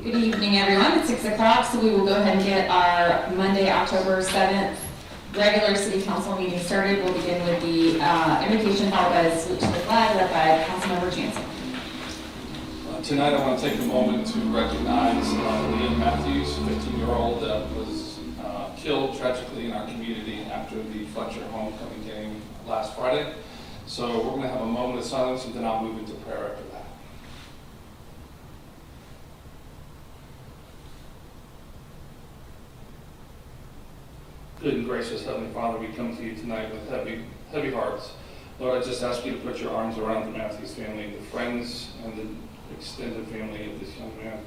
Good evening, everyone. It's 6 o'clock, so we will go ahead and get our Monday, October 7th regular city council meeting started. We'll begin with the invocation followed by the salute to the flag led by Councilmember Jansen. Tonight I want to take a moment to recognize Liam Matthews, 15-year-old that was killed tragically in our community after the Fletcher homecoming game last Friday. So we're going to have a moment of silence and then I'll move into prayer after that. Good and gracious Heavenly Father, we come to you tonight with heavy hearts. Lord, I just ask you to put your arms around the Matthews family, the friends and the extended family of this young man.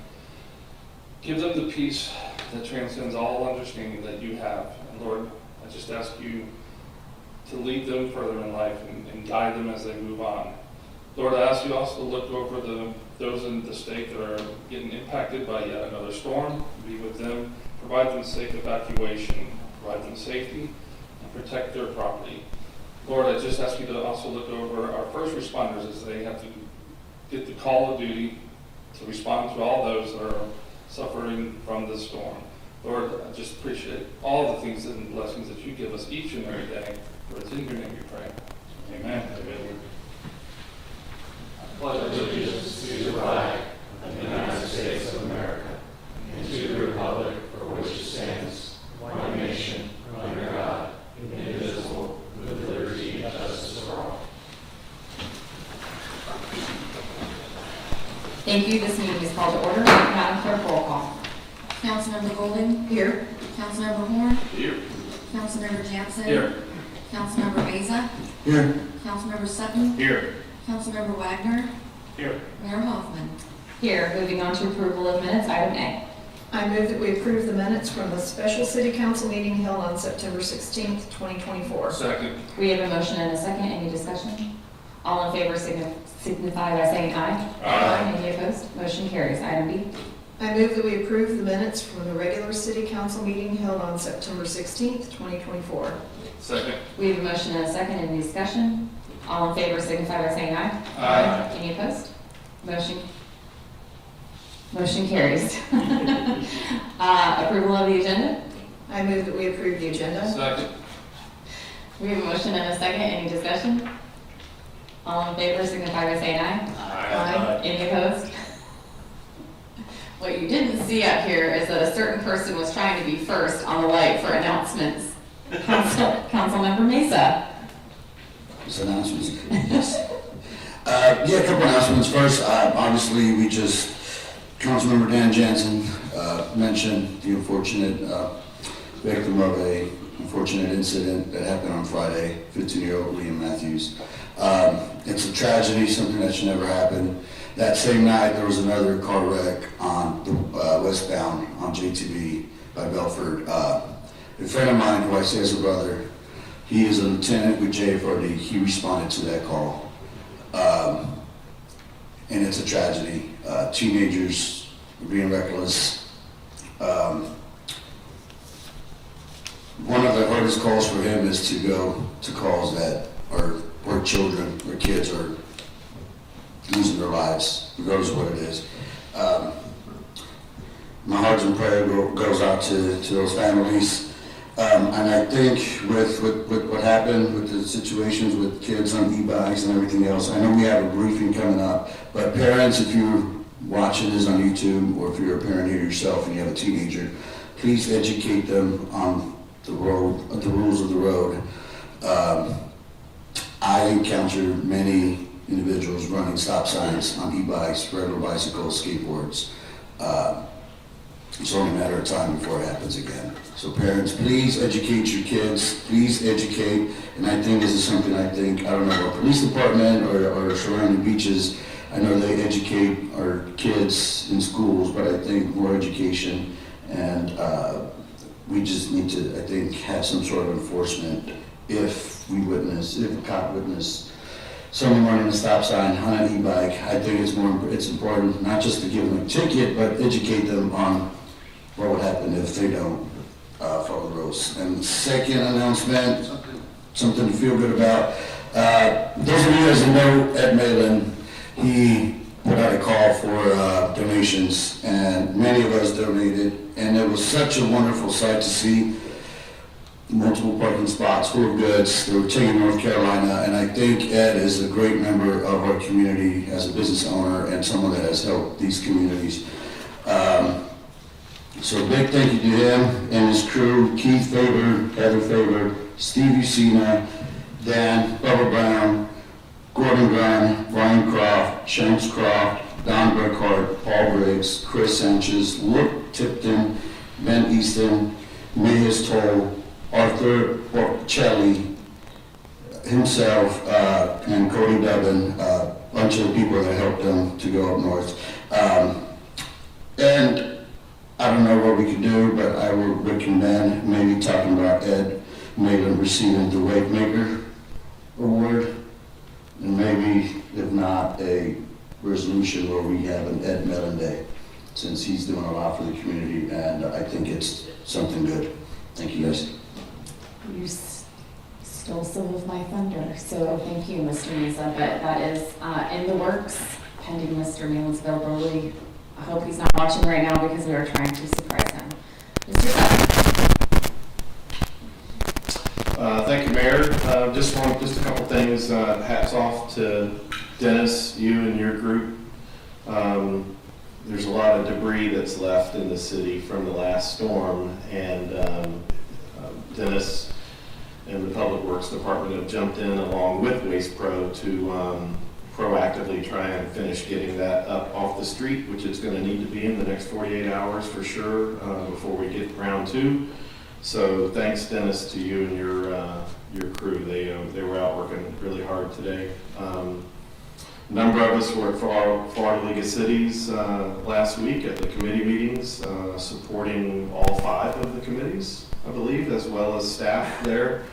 Give them the peace that transcends all understanding that you have. And Lord, I just ask you to lead them further in life and guide them as they move on. Lord, I ask you also to look over those in the state that are getting impacted by yet another storm. Be with them, provide them safe evacuation, provide them safety, and protect their property. Lord, I just ask you to also look over our first responders as they have to get the call of duty to respond to all those that are suffering from this storm. Lord, I just appreciate all the things and blessings that you give us each and every day. For it's in your name we pray. Amen. Amen. I pledge allegiance to the flag of the United States of America and to the republic for which it stands, one nation, under God, indivisible, with liberty and justice for all. Thank you. This meeting is called to order. Madam Clerk, roll call. Councilmember Golden? Here. Councilmember Horn? Here. Councilmember Jansen? Here. Councilmember Meza? Here. Councilmember Sutton? Here. Councilmember Wagner? Here. Mayor Hoffman? Here, moving on to approval of minutes, item A. I move that we approve the minutes from the special city council meeting held on September 16th, 2024. Second. We have a motion and a second. Any discussion? All in favor signify by saying aye. Aye. Any opposed? Motion carries. Item B. I move that we approve the minutes from the regular city council meeting held on September 16th, 2024. Second. We have a motion and a second. Any discussion? All in favor signify by saying aye. Aye. Any opposed? Motion carries. Approval of the agenda? I move that we approve the agenda. Second. We have a motion and a second. Any discussion? All in favor signify by saying aye. Aye. Any opposed? What you didn't see up here is that a certain person was trying to be first on the light for announcements. Councilmember Mesa. Just announcements. Yes. A couple announcements. First, obviously, Councilmember Dan Jansen mentioned the unfortunate victim of a unfortunate incident that happened on Friday, 15-year-old Liam Matthews. It's a tragedy, something that should never happen. That same night, there was another car wreck on the westbound on JTB by Belford. A friend of mine, who I say is a brother, he is a lieutenant with JFRD. He responded to that call. And it's a tragedy. Teenagers being reckless. One of the hardest calls for him is to go to calls that are where children or kids are losing their lives, regardless of what it is. My heart and prayer goes out to those families. And I think with what happened, with the situations with kids on e-bikes and everything else, I know we have a briefing coming up, but parents, if you're watching this on YouTube, or if you're a parent here yourself and you have a teenager, please educate them on the rules of the road. I encounter many individuals running stop signs on e-bikes, regular bicycles, skateboards. It's only a matter of time before it happens again. So parents, please educate your kids. Please educate. And I think this is something I don't know, our police department or surrounding beaches, I know they educate our kids in schools, but I think more education, and we just need to, I think, have some sort of enforcement if a cop witness someone running a stop sign on an e-bike. I think it's important not just to give them a ticket, but educate them on what would happen if they don't follow the rules. And second announcement, something to feel good about. Those of you guys who know Ed Malin, he put out a call for donations donations, and many of us donated, and it was such a wonderful sight to see multiple parking spots full of goods. They were taking North Carolina, and I think Ed is a great member of our community as a business owner and someone that has helped these communities. So a big thank you to him and his crew, Keith Faber, Heather Faber, Steve Usina, Dan, Bubba Brown, Gordon Brown, Brian Croft, Shanks Croft, Don Burkhart, Paul Briggs, Chris Sanchez, Luke Tipton, Ben Easton, Mayes Toll, Arthur Borcelli, himself, and Cody Dubbin, a bunch of the people that helped them to go up north. And I don't know what we can do, but I would recommend maybe talking about Ed Malin receiving the Wave Maker Award, and maybe, if not, a resolution where we have an Ed Mellon Day, since he's doing a lot for the community, and I think it's something good. Thank you, guys. You stole some of my thunder, so thank you, Mr. Mesa, but that is in the works, pending Mr. Malin's availability. I hope he's not watching right now because we are trying to surprise him. Mr. Sutton. Thank you, Mayor. Just a couple things. Hats off to Dennis, you and your group. There's a lot of debris that's left in the city from the last storm, and Dennis and the Public Works Department have jumped in along with Waste Pro to proactively try and finish getting that up off the street, which it's going to need to be in the next 48 hours for sure before we get round two. So thanks, Dennis, to you and your crew. They were out working really hard today. A number of us were at Florida League of Cities last week at the committee meetings, supporting all 5 of the committees, I believe, as well as staff there.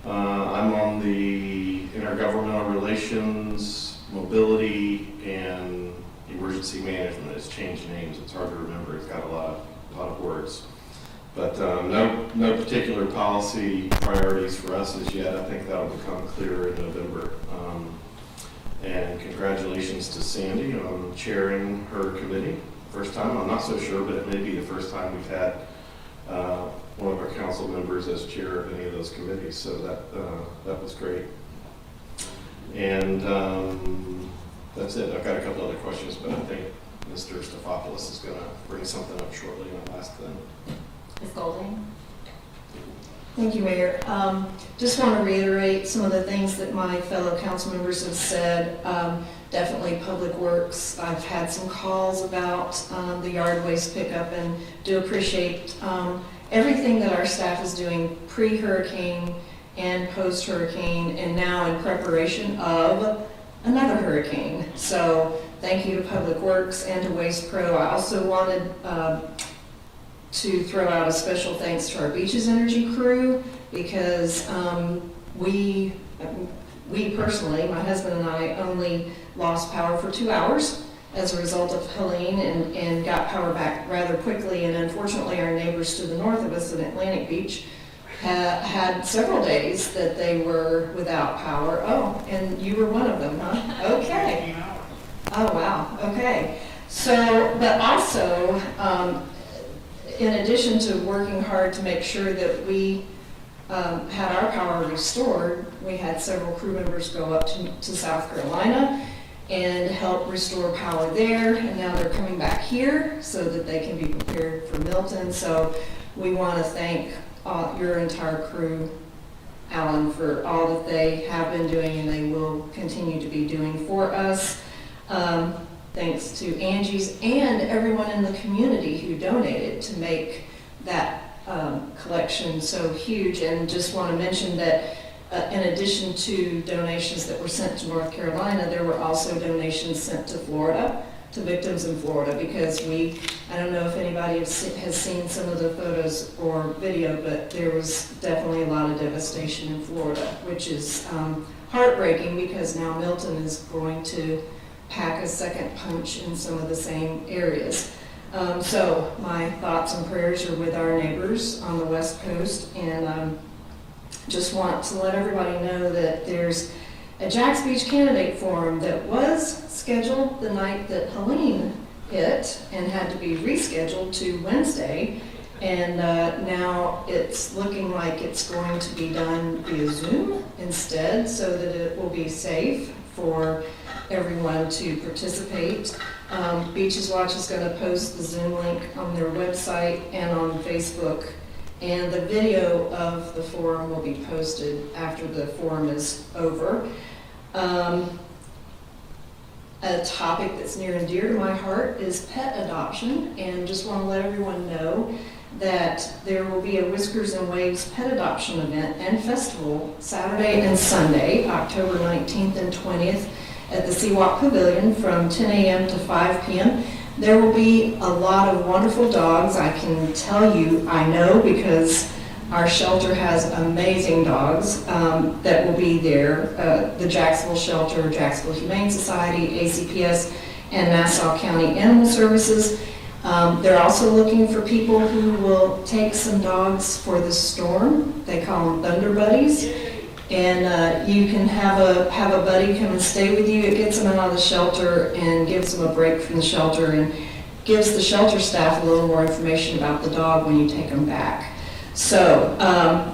I'm on the Intergovernmental Relations, Mobility, and Emergency Management. It's changed names. It's hard to remember. It's got a lot of words. But no particular policy priorities for us as yet. I think that'll become clearer in November. And congratulations to Sandy on chairing her committee. First time, I'm not so sure, but it may be the first time we've had one of our council members as chair of any of those committees. So that was great. And that's it. I've got a couple other questions, but I think Mr. Stefopoulos is going to bring something up shortly, and I'll ask them. Ms. Golding. Thank you, Mayor. Just want to reiterate some of the things that my fellow council members have said. Definitely Public Works. I've had some calls about the yard waste pickup, and do appreciate everything that our staff is doing pre-hurricane and post-hurricane, and now in preparation of another hurricane. So thank you to Public Works and to Waste Pro. I also wanted to throw out a special thanks to our Beaches Energy crew, because we personally, my husband and I, only lost power for 2 hours as a result of Helene, and got power back rather quickly. And unfortunately, our neighbors to the north of us in Atlantic Beach had several days that they were without power. Oh, and you were one of them, huh? Okay. Oh, wow. Okay. So, but also, in addition to working hard to make sure that we had our power restored, we had several crew members go up to South Carolina and help restore power there, and now they're coming back here so that they can be prepared for Milton. So we want to thank your entire crew, Alan, for all that they have been doing and they will continue to be doing for us. Thanks to Angie's and everyone in the community who donated to make that collection so huge. And just want to mention that in addition to donations that were sent to North Carolina, there were also donations sent to Florida, to victims in Florida, because I don't know if anybody has seen some of the photos or video, but there was definitely a lot of devastation in Florida, which is heartbreaking, because now Milton is going to pack a second punch in some of the same areas. So my thoughts and prayers are with our neighbors on the West Coast, and just want to let everybody know that there's a Jacks Beach candidate forum that was scheduled the night that Helene it and had to be rescheduled to Wednesday. And now it's looking like it's going to be done via Zoom instead, so that it will be safe for everyone to participate. Beaches Watch is going to post the Zoom link on their website and on Facebook. And the video of the forum will be posted after the forum is over. A topic that's near and dear to my heart is pet adoption, and just want to let everyone know that there will be a Whiskers and Waves pet adoption event and festival Saturday and Sunday, October 19th and 20th at the Seawalk Pavilion from 10 a.m. to 5 p.m. There will be a lot of wonderful dogs. I can tell you, I know, because our shelter has amazing dogs that will be there. The Jacksonville Shelter, Jacksonville Humane Society, ACPS, and Nassau County Animal Services. They're also looking for people who will take some dogs for the storm. They call them Thunder Buddies. And you can have a buddy come and stay with you. It gets them out of the shelter and gives them a break from the shelter and gives the shelter staff a little more information about the dog when you take them back. So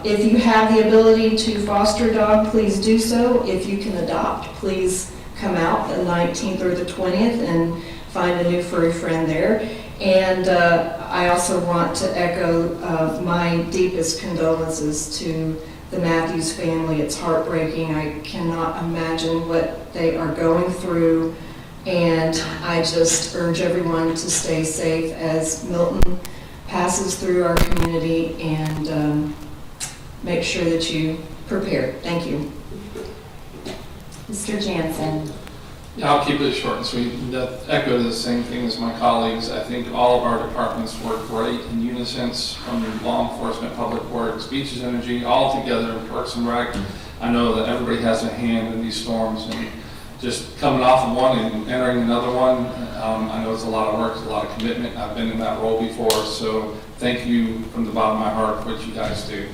if you have the ability to foster a dog, please do so. If you can adopt, please come out the 19th or the 20th and find a new furry friend there. And I also want to echo my deepest condolences to the Matthews family. It's heartbreaking. I cannot imagine what they are going through. And I just urge everyone to stay safe as Milton passes through our community, and make sure that you prepare. Thank you. Mr. Jansen. Yeah, I'll keep it short and sweet. Echo the same thing as my colleagues. I think all of our departments work great in unison, from law enforcement, public works, beaches, energy, all together, Parks and Rec. I know that everybody has a hand in these storms, and just coming off of one and entering another one, I know it's a lot of work, it's a lot of commitment. I've been in that role before, so thank you from the bottom of my heart for what you guys do.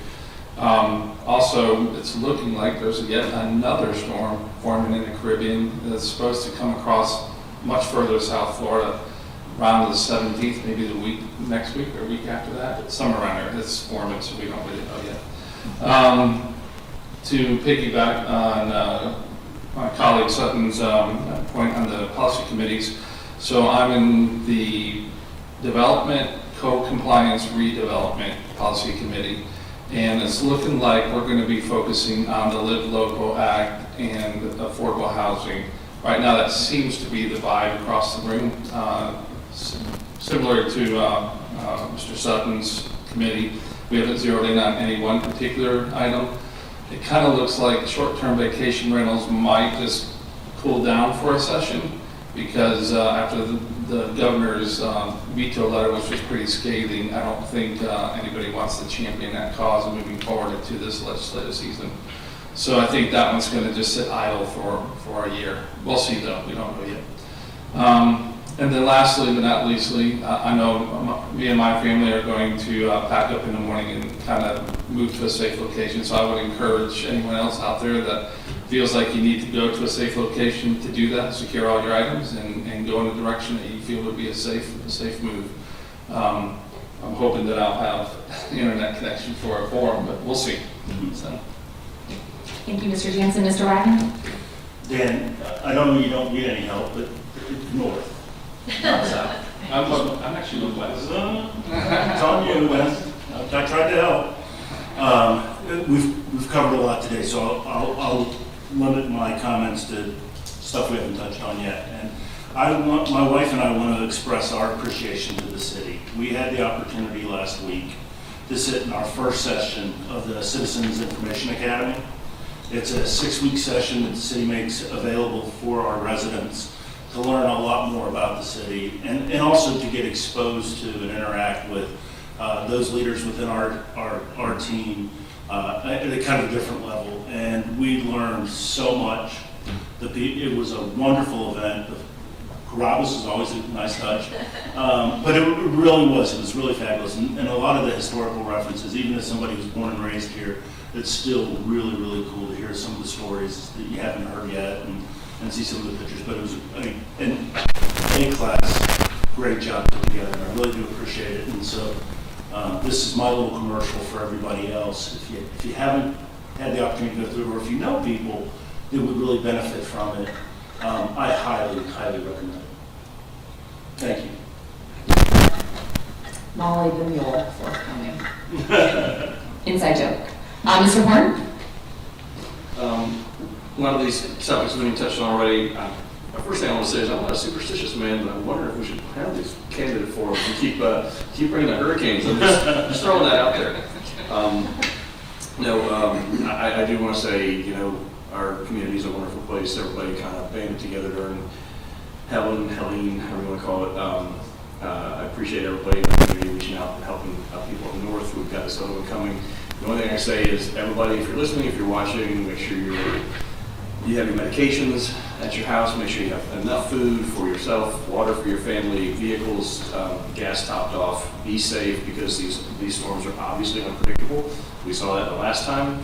Also, it's looking like there's yet another storm forming in the Caribbean that's supposed to come across much further South Florida around the 17th, maybe next week or week after that, somewhere around there. It's forming, so we don't really know yet. To piggyback on my colleague Sutton's point on the policy committees, so I'm in the Development, Co-Compliance, Redevelopment Policy Committee. And it's looking like we're going to be focusing on the Live Local Act and affordable housing. Right now, that seems to be the vibe across the room, similar to Mr. Sutton's committee. We haven't zeroed in on any one particular item. It kind of looks like short-term vacation rentals might just cool down for a session, because after the governor's veto letter, which was pretty scathing, I don't think anybody wants to champion that cause moving forward into this legislative season. So I think that one's going to just sit idle for a year. We'll see, though. We don't know yet. And then lastly, but not leastly, I know me and my family are going to pack up in the morning and kind of move to a safe location. So I would encourage anyone else out there that feels like you need to go to a safe location to do that, secure all your items, and go in the direction that you feel would be a safe move. I'm hoping that I'll have internet connection for a forum, but we'll see. So. Thank you, Mr. Jansen. Mr. Wagner? Dan, I know you don't need any help, but north, not south. I'm actually on west. It's on you, Wes. I tried to help. We've covered a lot today, so I'll limit my comments to stuff we haven't touched on yet. And my wife and I want to express our appreciation to the city. We had the opportunity last week to sit in our first session of the Citizens Information Academy. It's a 6-week session that the city makes available for our residents to learn a lot more about the city, and also to get exposed to and interact with those leaders within our team at a kind of different level. And we learned so much. It was a wonderful event. Carrabba's is always a nice touch, but it really was. It was really fabulous, and a lot of the historical references, even as somebody who's born and raised here, it's still really, really cool to hear some of the stories that you haven't heard yet and see some of the pictures. But it was an A-class great job put together, and I really do appreciate it. And so this is my little commercial for everybody else. If you haven't had the opportunity to go through, or if you know people that would really benefit from it, I highly, highly recommend it. Thank you. Molly the Mule forthcoming. Inside joke. Mr. Horn? One of these topics we touched on already. The first thing I want to say is I'm not a superstitious man, but I wonder if we should have these candidate forums and keep bringing the hurricanes. I'm just throwing that out there. I do want to say, you know, our community is a wonderful place. Everybody kind of banded together during Helene, however you want to call it. I appreciate everybody in the community reaching out and helping people up north. We've got this other one coming. The only thing I say is, everybody, if you're listening, if you're watching, make sure you have your medications at your house. Make sure you have enough food for yourself, water for your family, vehicles, gas topped off. Be safe, because these storms are obviously unpredictable. We saw that the last time.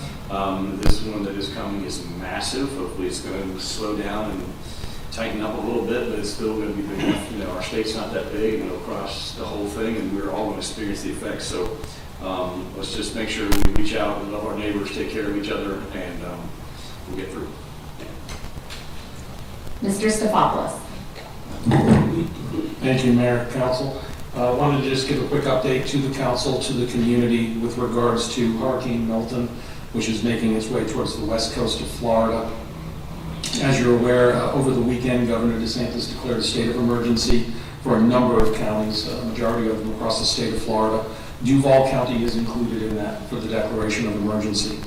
This one that is coming is massive. Hopefully it's going to slow down and tighten up a little bit, but it's still going to be big enough. You know, our state's not that big, and it'll cross the whole thing, and we're all going to experience the effects. So let's just make sure we reach out and love our neighbors, take care of each other, and we'll get through. Mr. Stefopoulos? Thank you, Mayor, Council. I wanted to just give a quick update to the council, to the community, with regards to Hurricane Milton, which is making its way towards the west coast of Florida. As you're aware, over the weekend, Governor DeSantis declared a state of emergency for a number of counties, a majority of them across the state of Florida. Duval County is included in that for the declaration of emergency.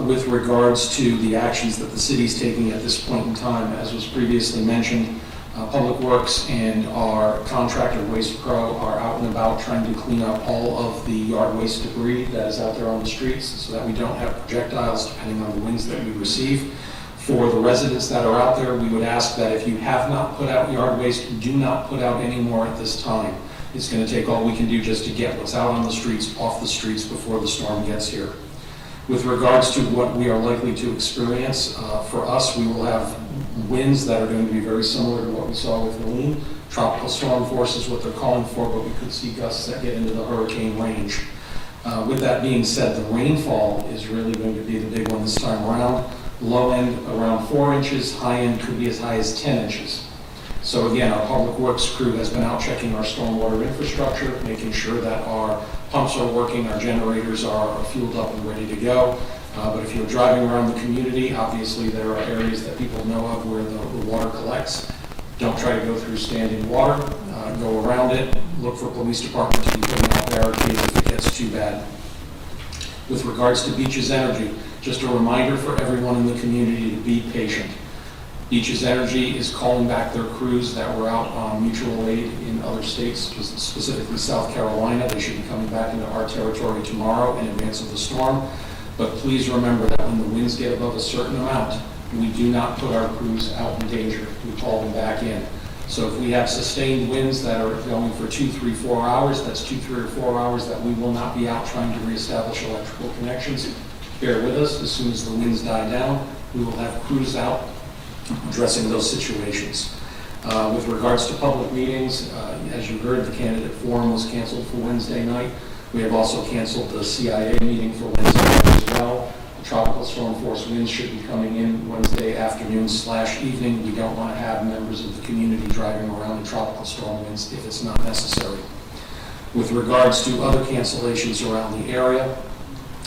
With regards to the actions that the city is taking at this point in time, as was previously mentioned, Public Works and our contractor Waste Pro are out and about trying to clean up all of the yard waste debris that is out there on the streets, so that we don't have projectiles depending on the winds that we receive. For the residents that are out there, we would ask that if you have not put out yard waste, do not put out any more at this time. It's going to take all we can do just to get what's out on the streets off the streets before the storm gets here. With regards to what we are likely to experience, for us, we will have winds that are going to be very similar to what we saw with Helene. Tropical storm force is what they're calling for, but we could see gusts that get into the hurricane range. With that being said, the rainfall is really going to be the big one this time around. Low end around 4 inches, high end could be as high as 10 inches. So again, our Public Works crew has been out checking our stormwater infrastructure, making sure that our pumps are working, our generators are fueled up and ready to go. But if you're driving around the community, obviously there are areas that people know of where the water collects. Don't try to go through standing water, go around it, look for police department to be putting out barricades if it gets too bad. With regards to Beaches Energy, just a reminder for everyone in the community to be patient. Beaches Energy is calling back their crews that were out on mutual aid in other states, specifically South Carolina. They should be coming back into our territory tomorrow in advance of the storm. But please remember that when the winds get above a certain amount, we do not put our crews out in danger. We call them back in. So if we have sustained winds that are going for 2, 3, 4 hours, that's 2, 3, or 4 hours that we will not be out trying to reestablish electrical connections. Bear with us. As soon as the winds die down, we will have crews out addressing those situations. With regards to public meetings, as you heard, the candidate forum was canceled for Wednesday night. We have also canceled the CIA meeting for Wednesday night as well. The tropical storm force winds should be coming in Wednesday afternoon/evening. We don't want to have members of the community driving around in tropical storm winds if it's not necessary. With regards to other cancellations around the area,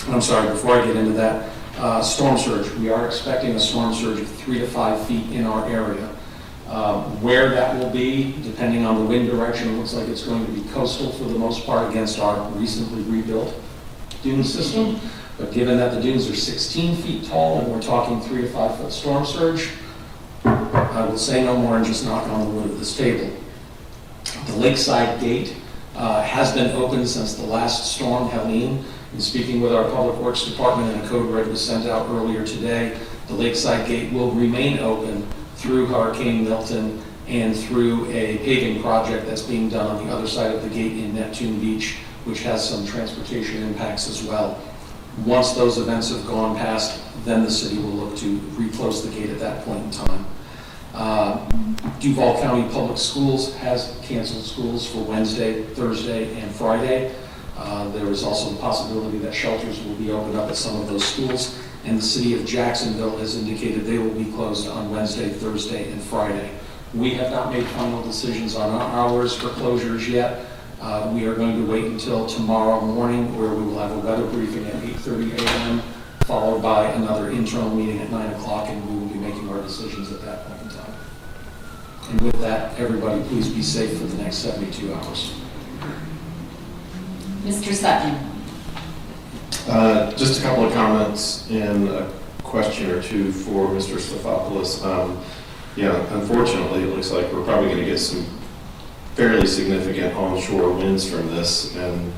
I'm sorry, before I get into that, storm surge. We are expecting a storm surge of 3 to 5 feet in our area. Where that will be, depending on the wind direction, it looks like it's going to be coastal for the most part against our recently rebuilt dune system. But given that the dunes are 16 feet tall and we're talking 3 to 5 foot storm surge, I will say no more and just knock on the wood of this table. The Lakeside Gate has been open since the last storm, Helene. In speaking with our Public Works Department, and a code red was sent out earlier today, the Lakeside Gate will remain open through Hurricane Milton and through a paving project that's being done on the other side of the gate in Neptune Beach, which has some transportation impacts as well. Once those events have gone past, then the city will look to reclose the gate at that point in time. Duval County Public Schools has canceled schools for Wednesday, Thursday, and Friday. There is also the possibility that shelters will be opened up at some of those schools, and the city of Jacksonville has indicated they will be closed on Wednesday, Thursday, and Friday. We have not made final decisions on our hours for closures yet. We are going to wait until tomorrow morning, where we will have a weather briefing at 8:30 a.m., followed by another internal meeting at 9 o'clock, and we will be making our decisions at that point in time. And with that, everybody, please be safe for the next 72 hours. Mr. Sutton. Just a couple of comments and a question or two for Mr. Stefopoulos. Unfortunately, it looks like we're probably going to get some fairly significant onshore winds from this. And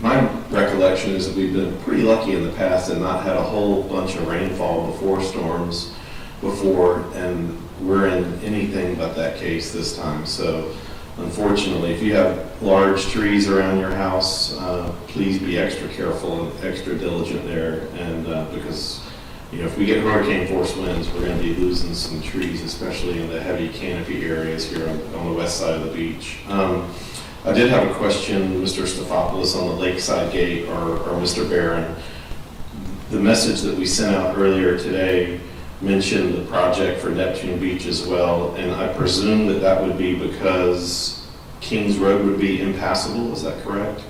my recollection is that we've been pretty lucky in the past and not had a whole bunch of rainfall before storms before, and we're in anything but that case this time. So unfortunately, if you have large trees around your house, please be extra careful and extra diligent there. And because, if we get hurricane force winds, we're going to be losing some trees, especially in the heavy canopy areas here on the west side of the beach. I did have a question, Mr. Stefopoulos, on the Lakeside Gate, or Mr. Barron. The message that we sent out earlier today mentioned the project for Neptune Beach as well, and I presume that that would be because Kings Road would be impassable, is that correct?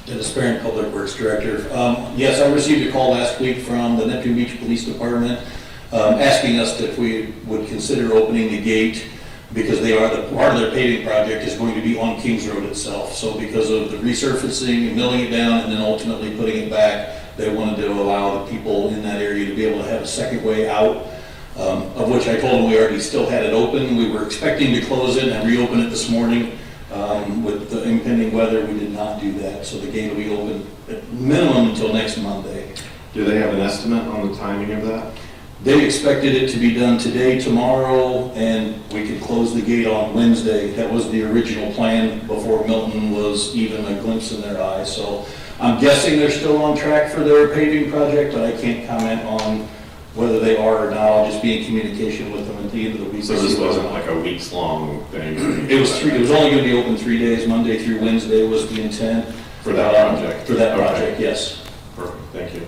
Dennis Barron, Public Works Director. Yes, I received a call last week from the Neptune Beach Police Department asking us if we would consider opening the gate, because they are part of their paving project is going to be on Kings Road itself. So because of the resurfacing and milling it down and then ultimately putting it back, they wanted to allow the people in that area to be able to have a second way out, of which I told them we already still had it open. We were expecting to close it and reopen it this morning. With the impending weather, we did not do that. So the gate will be open at minimum until next Monday. Do they have an estimate on the timing of that? They expected it to be done today, tomorrow, and we could close the gate on Wednesday. That was the original plan before Milton was even a glimpse in their eye. So I'm guessing they're still on track for their paving project, but I can't comment on whether they are or not. I'll just be in communication with them at the end of the week. So this wasn't like a weeks-long thing? It was only going to be open 3 days, Monday through Wednesday was the intent. For that project? For that Okay. project, yes. Perfect, thank you.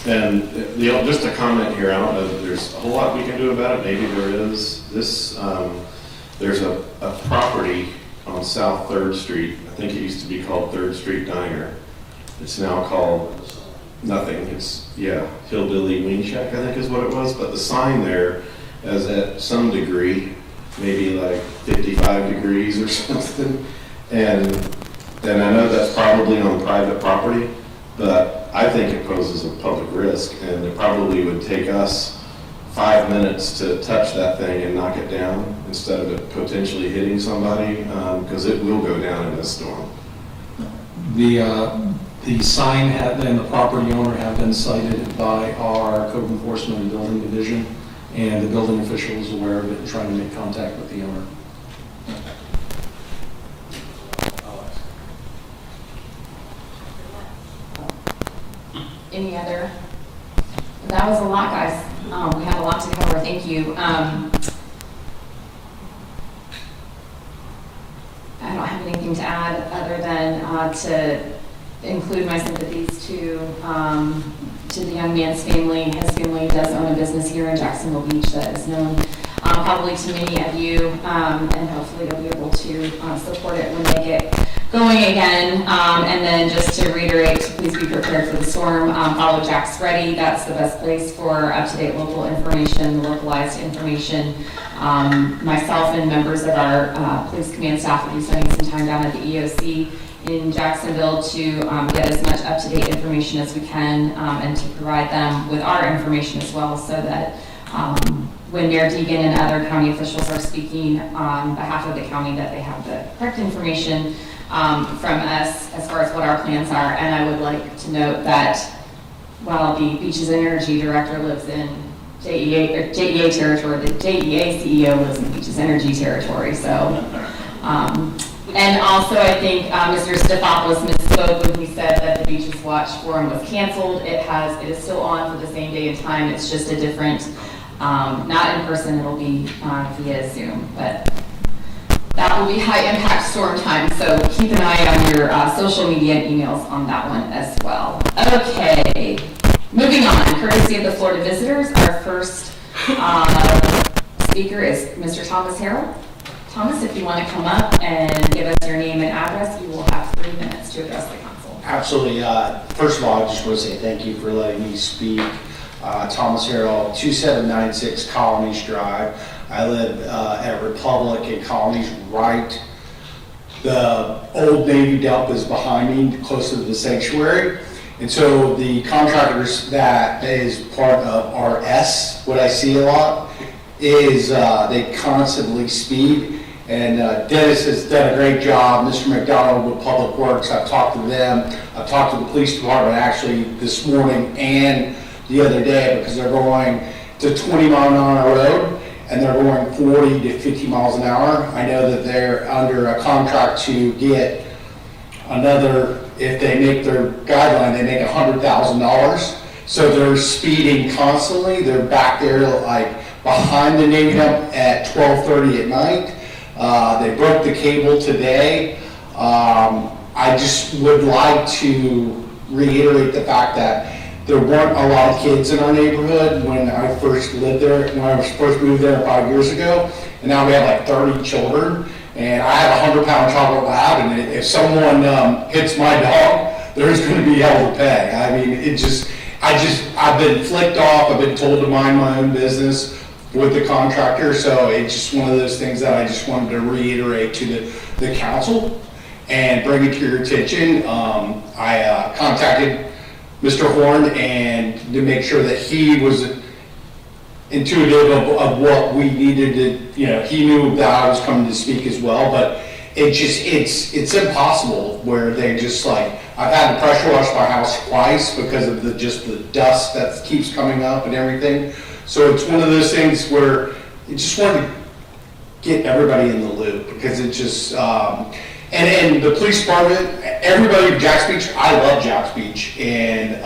And just a comment here, I don't know that there's a whole lot we can do about it, maybe there is. There's a property on South 3rd Street, I think it used to be called 3rd Street Diner. It's now called nothing, it's, Hillbilly Wing Shack, I think is what it was, but the sign there is at some degree, maybe like 55 degrees or something. And I know that's probably on private property, but I think it poses a public risk, and it probably would take us 5 minutes to touch that thing and knock it down instead of it potentially hitting somebody, because it will go down in this storm. The sign and the property owner have been cited by our code enforcement and building division, and the building official is aware of it and trying to make contact with the owner. Any other? That was a lot, guys. We have a lot to cover. Thank you. I don't have anything to add other than to include my sympathies to the young man's family. His family does own a business here in Jacksonville Beach that is known probably to many of you, and hopefully you'll be able to support it when they get going again. And then just to reiterate, please be prepared for the storm. Follow Jack's Ready. That's the best place for up-to-date local information, localized information. Myself and members of our police command staff will be spending some time down at the EOC in Jacksonville to get as much up-to-date information as we can, and to provide them with our information as well, so that when Mayor Deegan and other county officials are speaking on behalf of the county, that they have the correct information from us as far as what our plans are. And I would like to note that while the Beaches and Energy Director lives in JEA territory, the JEA CEO lives in Beaches Energy territory. So And also, I think Mr. Stefopoulos misspoke when he said that the Beaches Watch Forum was canceled. It is still on for the same day and time. It's just a different, not in person, it'll be via Zoom. But that will be high impact storm time, so keep an eye on your social media and emails on that one as well. Okay, moving on, courtesy of the Florida visitors, our first speaker is Mr. Thomas Harrell. Thomas, if you want to come up and give us your name and address, you will have 3 minutes to address the council. Absolutely. First of all, I just want to say thank you for letting me speak. Thomas Harrell, 2796 Colonies Drive. I live at Republic and Colonies, right. The old Navy dump is behind me, close to the sanctuary. And so the contractors that is part of RS, what I see a lot, is they constantly speed. And Dennis has done a great job. Mr. McDonald with Public Works, I've talked to them. I've talked to the police department actually this morning and the other day, because they're going to 20 mile an hour road and they're going 40 to 50 miles an hour. I know that they're under a contract to get another, if they make their guideline, they make $100,000. So they're speeding constantly. They're back there like behind the Navy dump at 12:30 at night. They broke the cable today. I just would like to reiterate the fact that there weren't a lot of kids in our neighborhood when I first lived there, when I was first moved there 5 years ago, and now we have like 30 children. And I have a 100-pound chocolate lab, and if someone hits my dog, there's going to be hell to pay. I mean, I've been flicked off. I've been told to mind my own business with the contractor, so it's just one of those things that I just wanted to reiterate to the council and bring it to your attention. I contacted Mr. Horn and to make sure that he was intuitive of what we needed to, he knew that I was coming to speak as well, but it's impossible where they just like, I've had to pressure wash my house twice because of the dust that keeps coming up and everything. So it's one of those things where I just wanted to get everybody in the loop, because it just, and the police department, everybody at Jax Beach, I love Jax Beach, and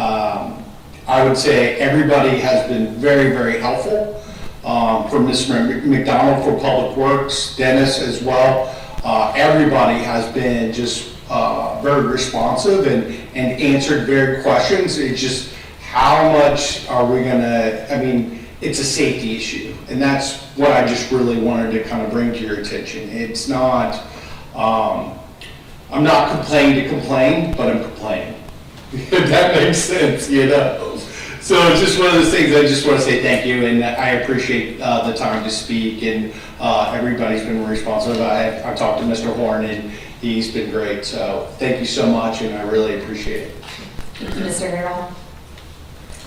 I would say everybody has been very, very helpful, from Mr. McDonald for Public Works, Dennis as well. Everybody has been just very responsive and answered very questions. It's just how much are we gonna, it's a safety issue, and that's what I just really wanted to kind of bring to your attention. It's not, I'm not complaining to complain, but I'm complaining. If that makes sense, So it's just one of those things. I just want to say thank you, and I appreciate the time to speak, and everybody's been responsive. I've talked to Mr. Horn, and he's been great. So thank you so much, and I really appreciate it. Thank you, Mr. Harrell.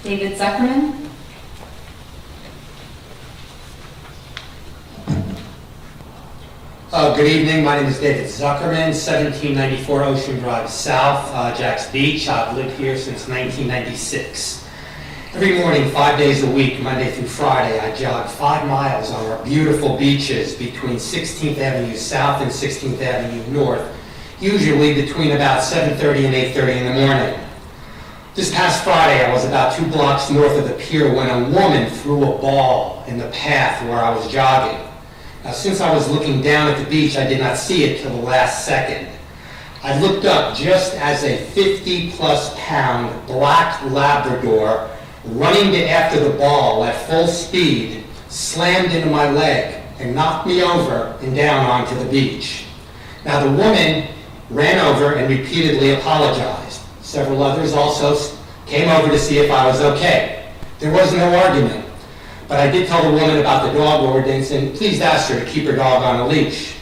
David Zuckerman. Good evening, my name is David Zuckerman, 1794 Ocean Drive South, Jax Beach. I've lived here since 1996. Every morning, 5 days a week, Monday through Friday, I jog 5 miles on our beautiful beaches between 16th Avenue South and 16th Avenue North, usually between about 7:30 and 8:30 in the morning. This past Friday, I was about 2 blocks north of the pier when a woman threw a ball in the path where I was jogging. Now, since I was looking down at the beach, I did not see it till the last second. I looked up just as a 50-plus pound black Labrador running after the ball at full speed slammed into my leg and knocked me over and down onto the beach. Now, the woman ran over and repeatedly apologized. Several others also came over to see if I was okay. There was no argument. But I did tell the woman about the dog ordinance and please ask her to keep her dog on a leash.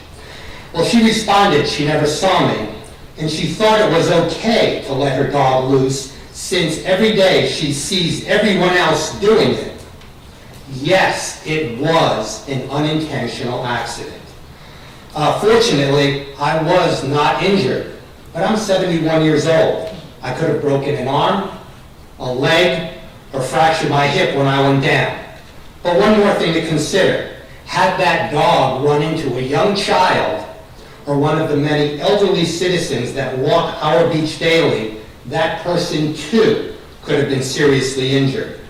Well, she responded she never saw me, and she thought it was okay to let her dog loose since every day she sees everyone else doing it. Yes, it was an unintentional accident. Fortunately, I was not injured, but I'm 71 years old. I could have broken an arm, a leg, or fractured my hip when I went down. But one more thing to consider. Had that dog run into a young child or one of the many elderly citizens that walk our beach daily, that person too could have been seriously injured.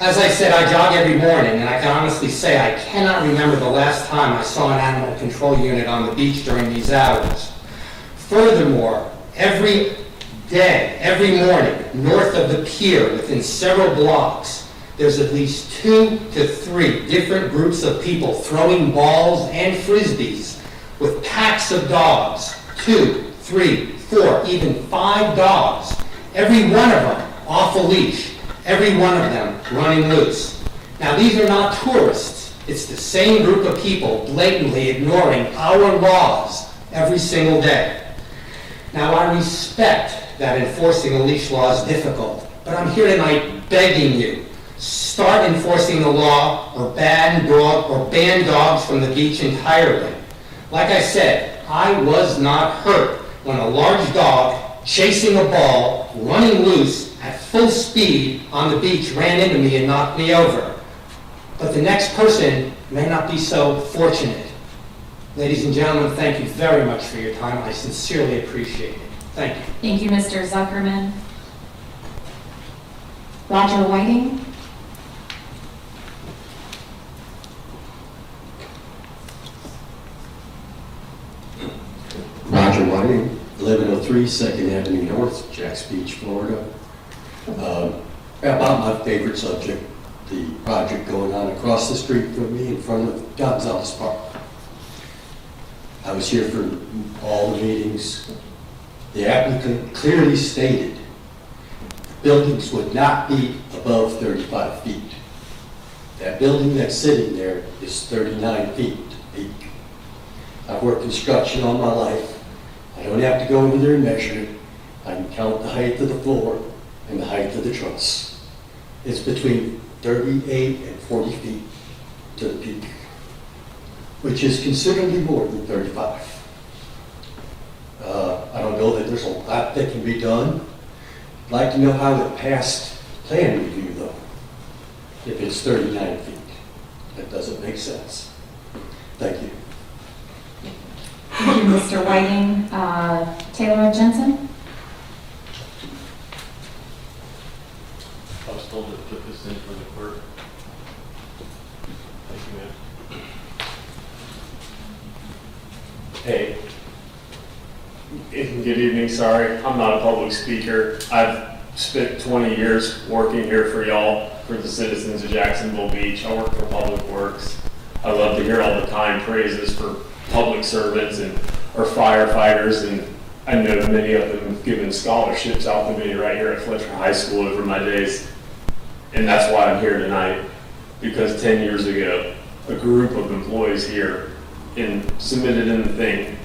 As I said, I jog every morning, and I can honestly say I cannot remember the last time I saw an animal control unit on the beach during these hours. Furthermore, every day, every morning, north of the pier, within several blocks, there's at least 2 to 3 different groups of people throwing balls and frisbees with packs of dogs, 2, 3, 4, even 5 dogs, every one of them off a leash, every one of them running loose. Now, these are not tourists. It's the same group of people blatantly ignoring our laws every single day. Now, I respect that enforcing a leash law is difficult, but I'm here tonight begging you, start enforcing the law or ban dogs from the beach entirely. Like I said, I was not hurt when a large dog chasing a ball, running loose at full speed on the beach ran into me and knocked me over. But the next person may not be so fortunate. Ladies and gentlemen, thank you very much for your time. I sincerely appreciate it. Thank you. Thank you, Mr. Zuckerman. Roger Whiting? Roger Whiting, 1103 2nd Avenue North, Jacks Beach, Florida. About my favorite subject, the project going on across the street from me in front of Gonzalez Park. I was here for all the meetings. The applicant clearly stated buildings would not be above 35 feet. That building that's sitting there is 39 feet peak. I've worked construction all my life. I don't have to go over there and measure it. I can count the height of the floor and the height of the truss. It's between 38 and 40 feet to the peak, which is considerably more than 35. I don't know that there's a lot that can be done. I'd like to know how it passed plan review though, if it's 39 feet. That doesn't make sense. Thank you. Thank you, Mr. Whiting. Taylor Jensen? I was told to put this in for the clerk. Thank you, ma'am. Hey. Good evening, sorry. I'm not a public speaker. I've spent 20 years working here for y'all, for the citizens of Jacksonville Beach. I work for Public Works. I love to hear all the kind praises for public servants and our firefighters, and I know many of them have given scholarships out to me right here at Fletcher High School over my days. And that's why I'm here tonight, because 10 years ago, a group of employees here submitted in the thing,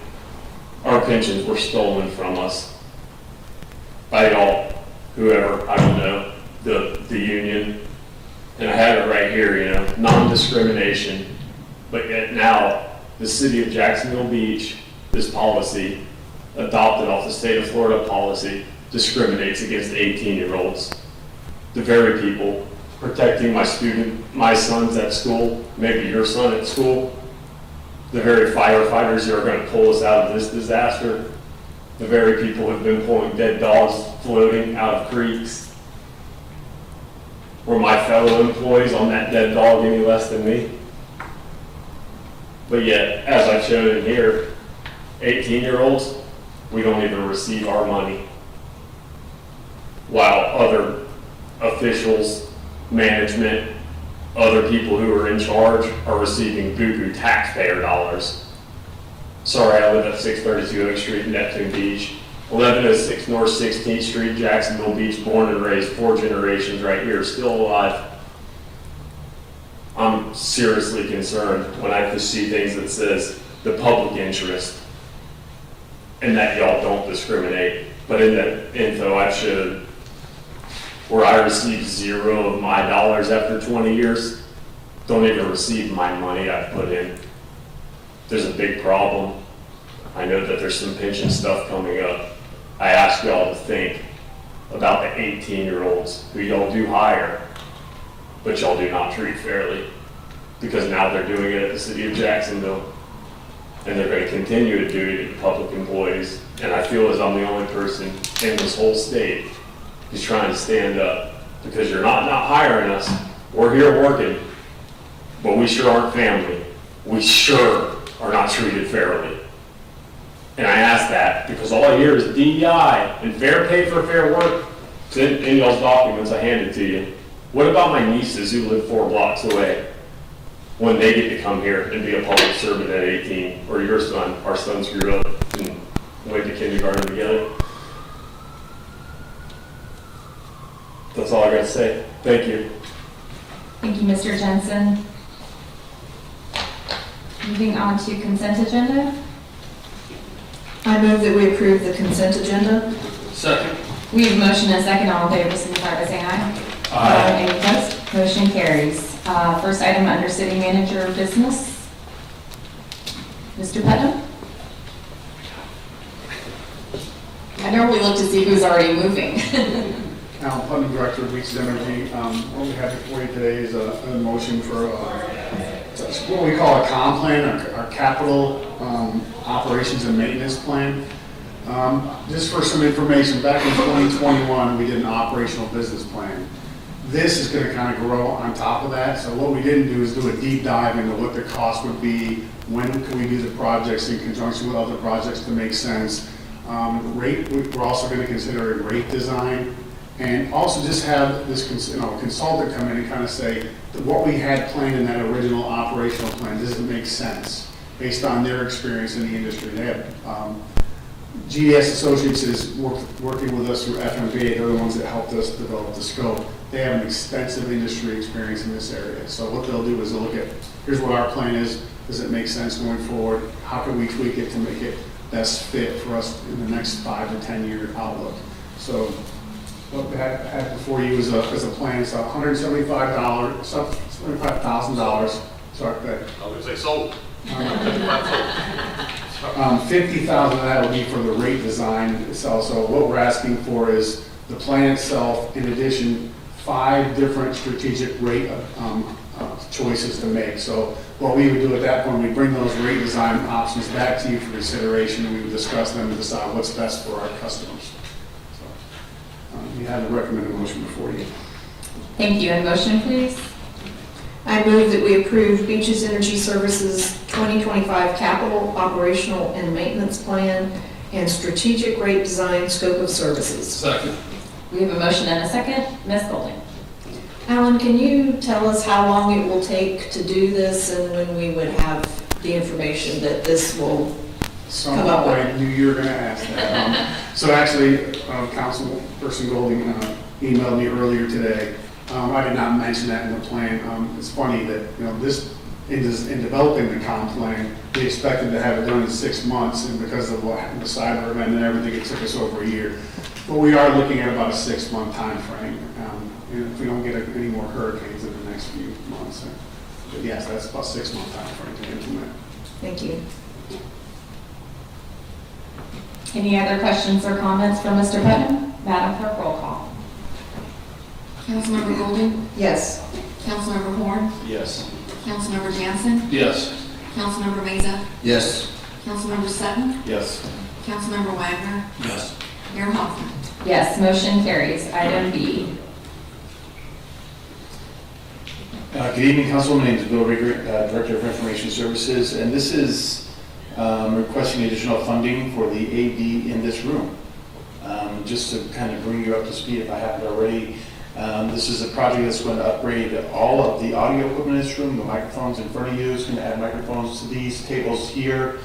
our pensions were stolen from us by y'all, whoever, I don't know, the union. And I have it right here, non-discrimination. But yet now, the city of Jacksonville Beach, this policy, adopted off the state of Florida policy, discriminates against 18-year-olds. The very people protecting my sons at school, maybe your son at school, the very firefighters who are going to pull us out of this disaster, the very people who have been pulling dead dogs floating out of creeks. Were my fellow employees on that dead dog any less than me? But yet, as I've shown in here, 18-year-olds, we don't even receive our money, while other officials, management, other people who are in charge are receiving boo-boo taxpayer dollars. Sorry, I live at 632 Oak Street, Neptune Beach, 1106 North 16th Street, Jacksonville Beach, born and raised, 4 generations right here, still alive. I'm seriously concerned when I just see things that says the public interest and that y'all don't discriminate. But in that info I showed, where I received 0 of my dollars after 20 years, don't even receive my money I've put in. There's a big problem. I know that there's some pension stuff coming up. I ask y'all to think about the 18-year-olds who y'all do hire, but y'all do not treat fairly, because now they're doing it at the city of Jacksonville. and they're going to continue to do it to public employees. And I feel as I'm the only person in this whole state who's trying to stand up, because you're not hiring us. We're here working, but we sure aren't family. We sure are not treated fairly. And I ask that because all I hear is DEI and fair pay for fair work. It's in y'all's documents, I handed to you. What about my nieces who live 4 blocks away when they get to come here and be a public servant at 18? Or your son, our sons grew up and went to kindergarten together. That's all I got to say. Thank you. Thank you, Mr. Jensen. Moving on to consent agenda. I move that we approve the consent agenda. Second. We have a motion and a second. All in favor, signify by saying aye. Any opposed? Motion carries. First item under city manager business. Mr. Putnam? I normally look to see who's already moving. Alan Putnam, Director of Reaches Energy. What we have before you today is a motion for what we call a comp plan, our capital operations and maintenance plan. Just for some information, back in 2021, we did an operational business plan. This is going to kind of grow on top of that. So what we didn't do is do a deep dive into what the cost would be, when can we do the projects in conjunction with other projects to make sense. Rate, we're also going to consider a rate design, and also just have this consultant come in and kind of say that what we had planned in that original operational plan, does it make sense based on their experience in the industry. They have GDS Associates is working with us through FMBA. They're the ones that helped us develop the scope. They have an extensive industry experience in this area. So what they'll do is they'll look at, here's what our plan is. Does it make sense going forward? How can we tweak it to make it best fit for us in the next 5 to 10 year outlook? So what we had before you is a plan. It's $175,000. Sorry, go ahead. I would say sold. 50,000 of that will be for the rate design itself. So what we're asking for is the plan itself, in addition, 5 different strategic rate choices to make. So what we would do at that point, we bring those rate design options back to you for consideration, and we would discuss them and decide what's best for our customers. So you have the recommended motion before you. Thank you. And motion, please. I move that we approve Beaches Energy Services 2025 Capital, Operational, and Maintenance Plan and Strategic Rate Design Scope of Services. Second. We have a motion and a second. Ms. Golding? Alan, can you tell us how long it will take to do this and when we would have the information that this will come up with? I knew you were going to ask that. So actually, Councilperson Golding emailed me earlier today. I did not mention that in the plan. It's funny that, this in developing the comp plan, we expected to have it done in 6 months, and because of the cyber event and everything, it took us over a year. But we are looking at about a 6-month time frame, and if we don't get any more hurricanes in the next few months. But yes, that's about a 6-month time frame to implement. Thank you. Any other questions or comments for Mr. Putnam? Madam Clerk, roll call. Councilmember Golding, Yes. Councilmember Horn, Yes. Councilmember Jansen, Yes. Councilmember Meza, Yes. Councilmember Sutton, Yes. Councilmember Wagner, Yes. Mayor Hoffman. Yes, motion carries. Item B. Good evening, Council. My name is Bill Rieger, Director of Information Services, and this is requesting additional funding for the AV in this room. Just to kind of bring you up to speed, if I haven't already, this is a project that's going to upgrade all of the audio equipment in this room. The microphones in front of you is going to add microphones to these tables here.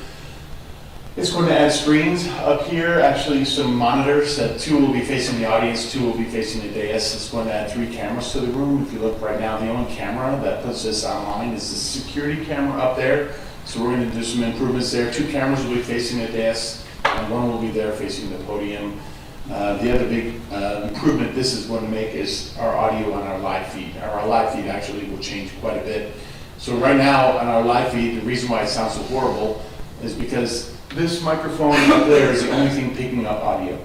It's going to add screens up here, actually some monitors. 2 will be facing the audience, 2 will be facing the dais. It's going to add 3 cameras to the room. If you look right now, the only camera that puts this online is the security camera up there. So we're going to do some improvements there. 2 cameras will be facing the dais, and 1 will be there facing the podium. The other big improvement this is going to make is our audio on our live feed. Our live feed actually will change quite a bit. So right now on our live feed, the reason why it sounds so horrible is because this microphone up there is the only thing picking up audio.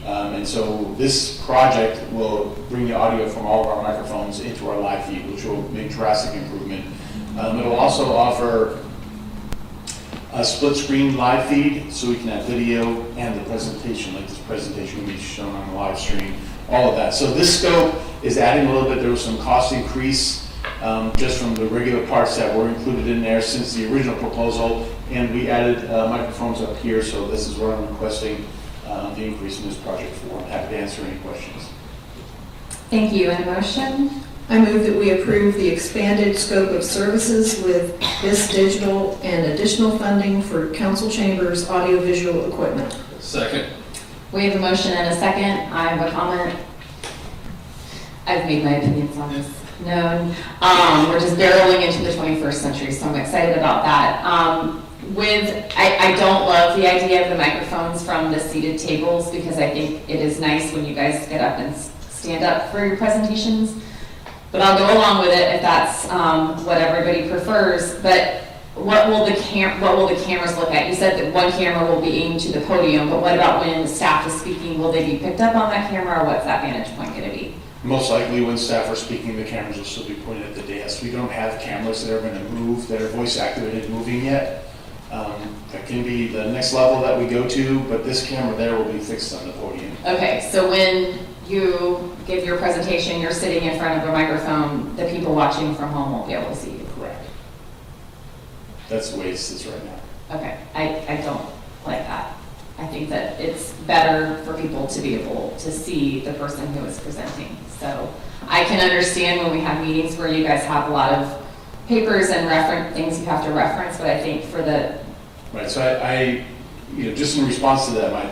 And so this project will bring the audio from all of our microphones into our live feed, which will make drastic improvement. It will also offer a split screen live feed, so we can have video and the presentation, like this presentation will be shown on the live stream, all of that. So this scope is adding a little bit. There was some cost increase just from the regular parts that were included in there since the original proposal, and we added microphones up here, so this is what I'm requesting the increase in this project for. I'm happy to answer any questions. Thank you. And a motion? I move that we approve the expanded scope of services with BIS Digital and additional funding for council chambers audiovisual equipment. Second. We have a motion and a second. I have a comment. I've made my opinions on this known. We're just barreling into the 21st century, so I'm excited about that. I don't love the idea of the microphones from the seated tables because I think it is nice when you guys get up and stand up for your presentations. But I'll go along with it if that's what everybody prefers. But what will the cameras look at? You said that one camera will be aimed to the podium, but what about when the staff is speaking? Will they be picked up on that camera, or what's that vantage point going to be? Most likely when staff are speaking, the cameras will still be pointed at the dais. We don't have cameras that are going to move, that are voice activated moving yet. That can be the next level that we go to, but this camera there will be fixed on the podium. Okay, so when you give your presentation, you're sitting in front of a microphone, the people watching from home won't be able to see you. Correct. That's the way it sits right now. Okay, I don't like that. I think that it's better for people to be able to see the person who is presenting. So I can understand when we have meetings where you guys have a lot of papers and reference things you have to reference, but I think for the... Right, so I just in response to that, my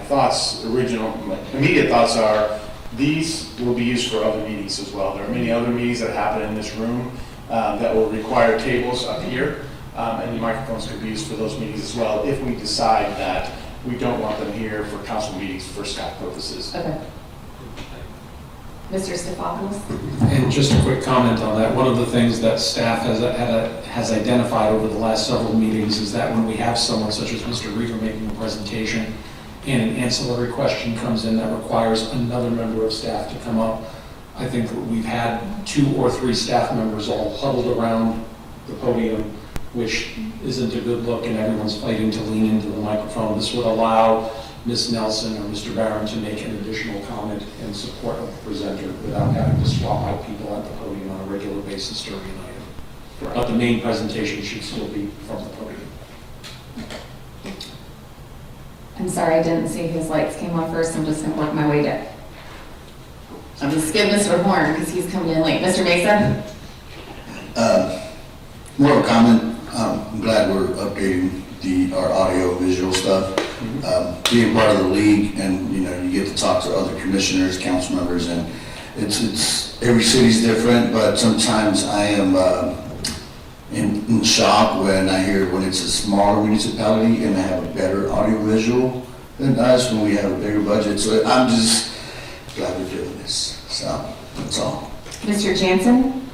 immediate thoughts are, these will be used for other meetings as well. There are many other meetings that happen in this room that will require tables up here, and the microphones could be used for those meetings as well if we decide that we don't want them here for council meetings for staff purposes. Okay. Mr. Stefanos? And just a quick comment on that. One of the things that staff has identified over the last several meetings is that when we have someone such as Mr. Rieger making a presentation and an ancillary question comes in that requires another member of staff to come up, I think we've had 2 or 3 staff members all huddled around the podium, which isn't a good look, and everyone's fighting to lean into the microphone. This would allow Ms. Nelson or Mr. Barron to make an additional comment in support of the presenter without having to swap out people at the podium on a regular basis during an item. But the main presentation should still be from the podium. I'm sorry, I didn't see his lights came on first. I'm just going to work my way down. I'll just skip Mr. Horn because he's coming in late. Mr. Mesa? More of a comment. I'm glad we're updating our audio visual stuff. Being part of the league, and you get to talk to other commissioners, council members, and it's every city's different, but sometimes I am in shock when I hear when it's a smaller municipality and they have a better audio visual than us when we have a bigger budget. So I'm just glad we're doing this. So that's all. Mr. Jansen?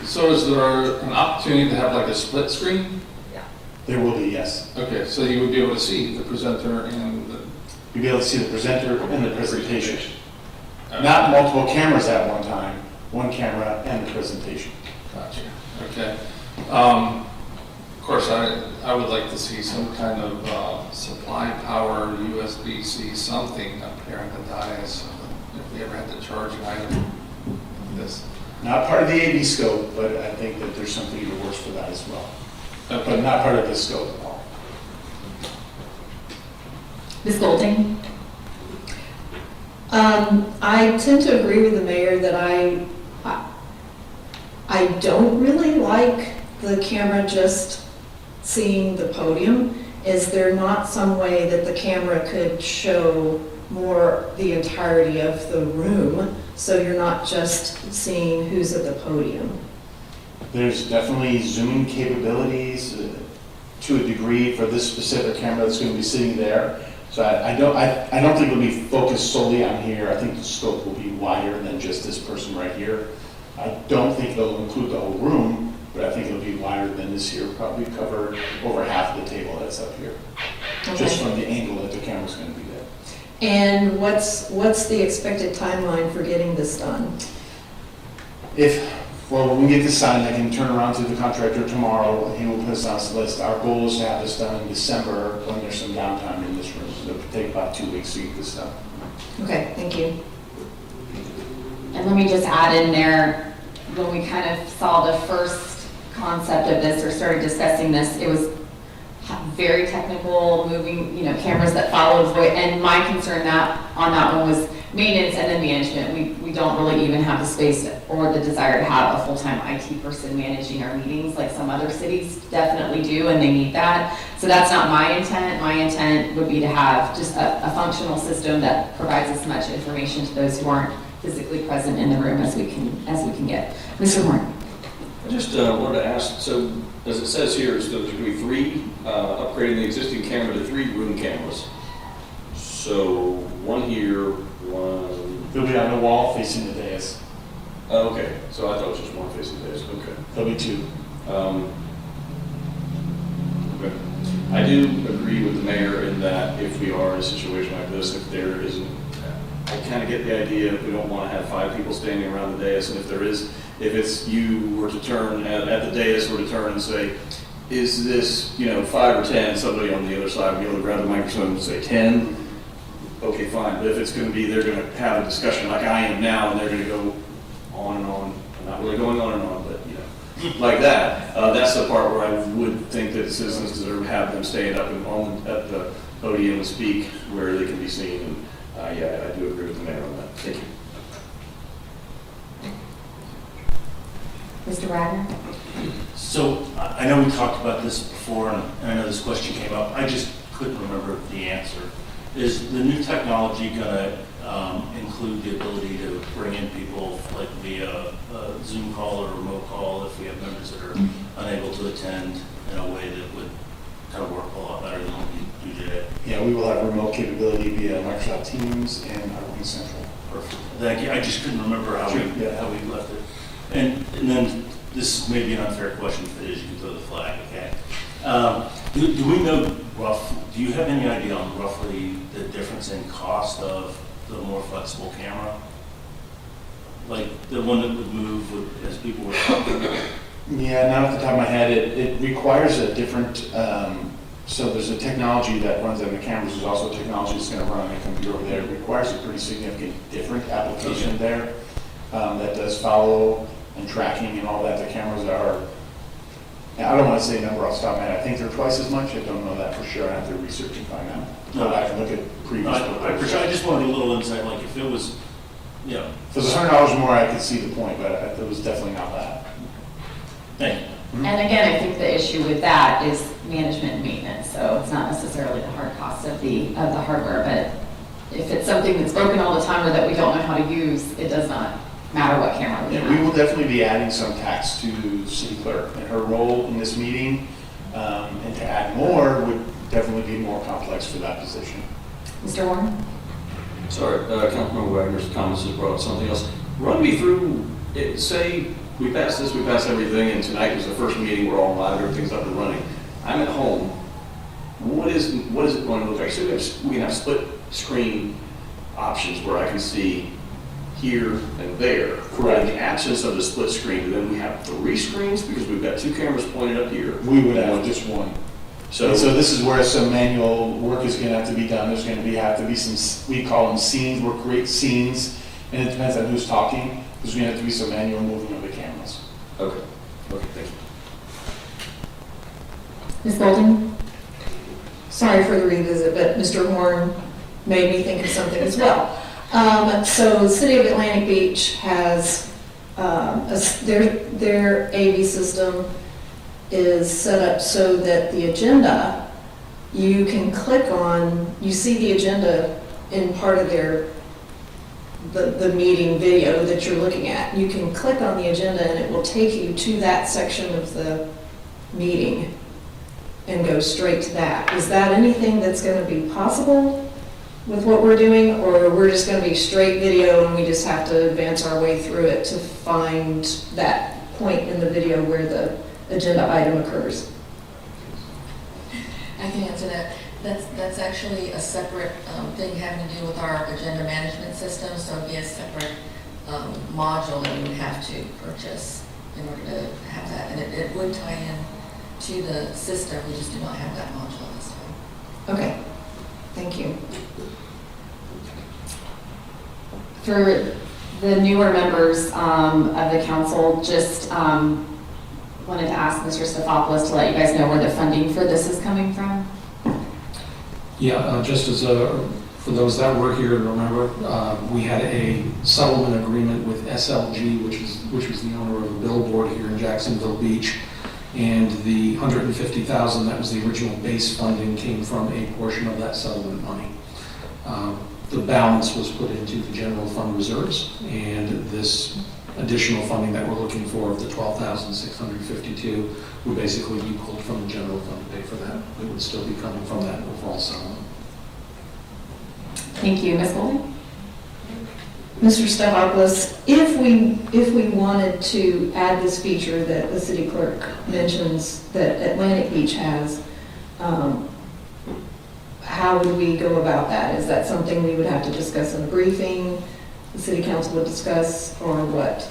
So is there an opportunity to have like a split screen? There will be, yes. Okay, so you would be able to see the presenter and the... You'll be able to see the presenter and the presentation. Not multiple cameras at one time, one camera and the presentation. Gotcha. Okay. Of course, I would like to see some kind of supply power, USB-C, something up here on the dais. If we ever had to charge an item like this. Not part of the AV scope, but I think that there's something in the works for that as well. Okay. But not part of this scope at all. Ms. Golding? I tend to agree with the mayor that I don't really like the camera just seeing the podium. Is there not some way that the camera could show more the entirety of the room, so you're not just seeing who's at the podium? There's definitely zooming capabilities to a degree for this specific camera that's going to be sitting there. So I don't think it'll be focused solely on here. I think the scope will be wider than just this person right here. I don't think it'll include the whole room, but I think it'll be wider than this here. Probably cover over half of the table that's up here, just from the angle that the camera's going to be there. And what's the expected timeline for getting this done? If Well, when we get this signed, I can turn around to the contractor tomorrow, and he will put us on his list. Our goal is to have this done in December, when there's some downtime in this room. It'll take about 2 weeks to get this done. Okay, thank you. And let me just add in there, when we kind of saw the first concept of this or started discussing this, it was very technical, moving, cameras that followed, and my concern on that one was maintenance and then management. We don't really even have the space or the desire to have a full-time IT person managing our meetings like some other cities definitely do, and they need that. So that's not my intent. My intent would be to have just a functional system that provides as much information to those who aren't physically present in the room as we can get. Mr. Horn. I just wanted to ask, so as it says here, so there's going to be 3, upgrading the existing camera to 3 room cameras. So 1 here, 1... They'll be on the wall facing the dais. Oh, okay, so I thought it was just 1 facing the dais, okay. There'll be 2. Okay. I do agree with the mayor in that if we are in a situation like this, if there isn't, I kind of get the idea, we don't want to have 5 people standing around the dais, and if it's you were to turn at the dais were to turn and say, is this 5 or 10? Somebody on the other side would be able to grab the microphone and say 10. Okay, fine. But if it's going to be, they're going to have a discussion like I am now, and they're going to go on and on. I'm not really going on and on, but like that. That's the part where I would think that citizens deserve to have them stand up and at the podium and speak where they can be seen. And yeah, I do agree with the mayor on that. Thank you. Mr. Wagner? So I know we talked about this before, and I know this question came up. I just couldn't remember the answer. Is the new technology going to include the ability to bring in people like via a Zoom call or a remote call if we have members that are unable to attend in a way that would kind of work a lot better than what we do today? Yeah, we will have remote capability via Microsoft Teams and Wing Central. Perfect. Thank you. I just couldn't remember how we left it. And then this may be an unfair question, if it is, you can throw the flag, okay? Do we know do you have any idea on roughly the difference in cost of the more flexible camera? Like the one that would move as people were talking? Yeah, not off the top of my head. It requires a different, so there's a technology that runs on the cameras. There's also technology that's going to run on the computer over there. It requires a pretty significant different application there that does follow and tracking and all that. The cameras are, I don't want to say a number off the top of my head. I think they're twice as much. I don't know that for sure. I have to research and find out. Go back and look at previous. I just wanted a little insight, like if it was, If it was $100 more, I could see the point, but it was definitely not that. Thank you. And again, I think the issue with that is management and maintenance, so it's not necessarily the hard cost of the hardware, but if it's something that's broken all the time or that we don't know how to use, it does not matter what camera we have. We will definitely be adding some tasks to city clerk and her role in this meeting, and to add more would definitely be more complex for that position. Mr. Warren? Sorry, Councilmember Wagner's comments has brought up something else. Run me through, say we passed this, we passed everything, and tonight was the first meeting, we're all live, everything's up and running. I'm at home. What is it going to look like? So we can have split screen options where I can see here and there. Correct. In the absence of the split screen, then we have 3 screens because we've got 2 cameras pointed up here. We would have just one. So this is where some manual work is going to have to be done. There's going to have to be some, we call them scenes, we'll create scenes, and it depends on who's talking. There's going to have to be some manual moving of the cameras. Okay, thank you. Ms. Golden? Sorry for the revisit, but Mr. Horn made me think of something as well. So the City of Atlantic Beach has, their AV system is set up so that the agenda, you can click on, you see the agenda in part of the meeting video that you're looking at. You can click on the agenda and it will take you to that section of the meeting and go straight to that. Is that anything that's going to be possible with what we're doing, or we're just going to be straight video and we just have to advance our way through it to find that point in the video where the agenda item occurs? I can answer that. That's actually a separate thing having to do with our agenda management system, so it'd be a separate module that we would have to purchase. in order to have that, and it would tie in to the system, we just do not have that module this time. Okay, thank you. For the newer members of the council, just wanted to ask Mr. Stefopoulos to let you guys know where the funding for this is coming from. Yeah, just as for those that were here and remember, we had a settlement agreement with SLG, which was the owner of a billboard here in Jacksonville Beach. And the $150,000 that was the original base funding came from a portion of that settlement money. The balance was put into the general fund reserves, and this additional funding that we're looking for of the $12,652 would basically be pulled from the general fund to pay for that. It would still be coming from that overall settlement. Thank you. Ms. Golden? Mr. Stefopoulos, if we wanted to add this feature that the city clerk mentions that Atlantic Beach has, how would we go about that? Is that something we would have to discuss in a briefing, the city council would discuss, or what?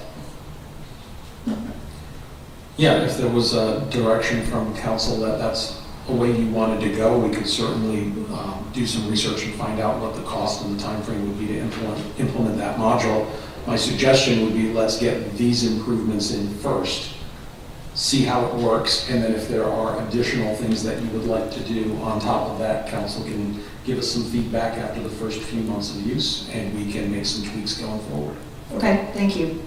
Yeah, if there was a direction from council that that's a way you wanted to go, we could certainly do some research and find out what the cost and the time frame would be to implement that module. My suggestion would be, let's get these improvements in first, see how it works, and then if there are additional things that you would like to do on top of that, council can give us some feedback after the first few months of use, and we can make some tweaks going forward. Okay, thank you.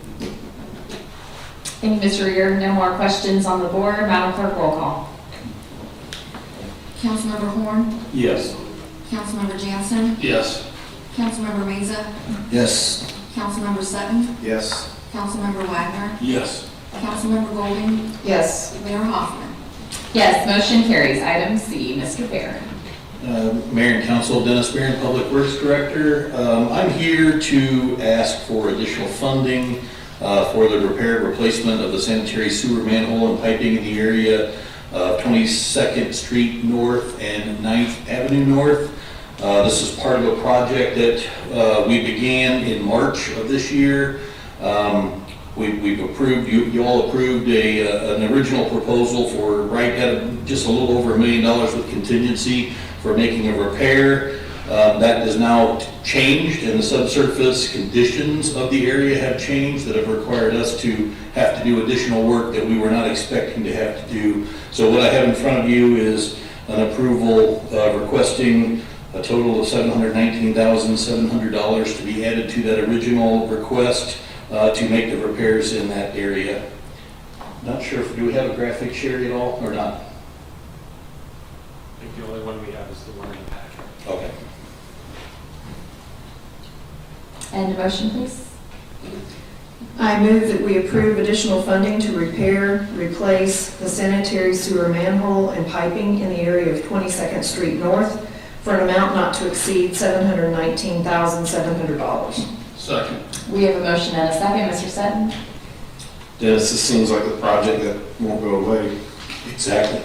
Thank you, Mr. Rear. No more questions on the board. Madam Clerk, roll call. Councilmember Horn, Yes. Councilmember Jansen, Yes. Councilmember Meza, Yes. Councilmember Sutton, Yes. Councilmember Wagner, Yes. Councilmember Golding, Yes. Mayor Hoffman. Yes, motion carries. Item C, Mr. Barron. Mayor and Council, Dennis Barron, Public Works Director. I'm here to ask for additional funding for the repair and replacement of the sanitary sewer manhole and piping in the area of 22nd Street North and 9th Avenue North. This is part of a project that we began in March of this year. We've approved, you all approved an original proposal for right at just a little over $1 million with contingency for making a repair. That is now changed, and the subsurface conditions of the area have changed that have required us to have to do additional work that we were not expecting to have to do. So what I have in front of you is an approval requesting a total of $719,700 to be added to that original request to make the repairs in that area. Not sure if, do we have a graphic, Sherry, at all, or not? I think the only one we have is the one in the packet. Okay. And a motion, please. I move that we approve additional funding to repair, replace the sanitary sewer manhole and piping in the area of 22nd Street North for an amount not to exceed $719,700. Second. We have a motion and a second. Mr. Sutton? Dennis, this seems like a project that won't go away. Exactly.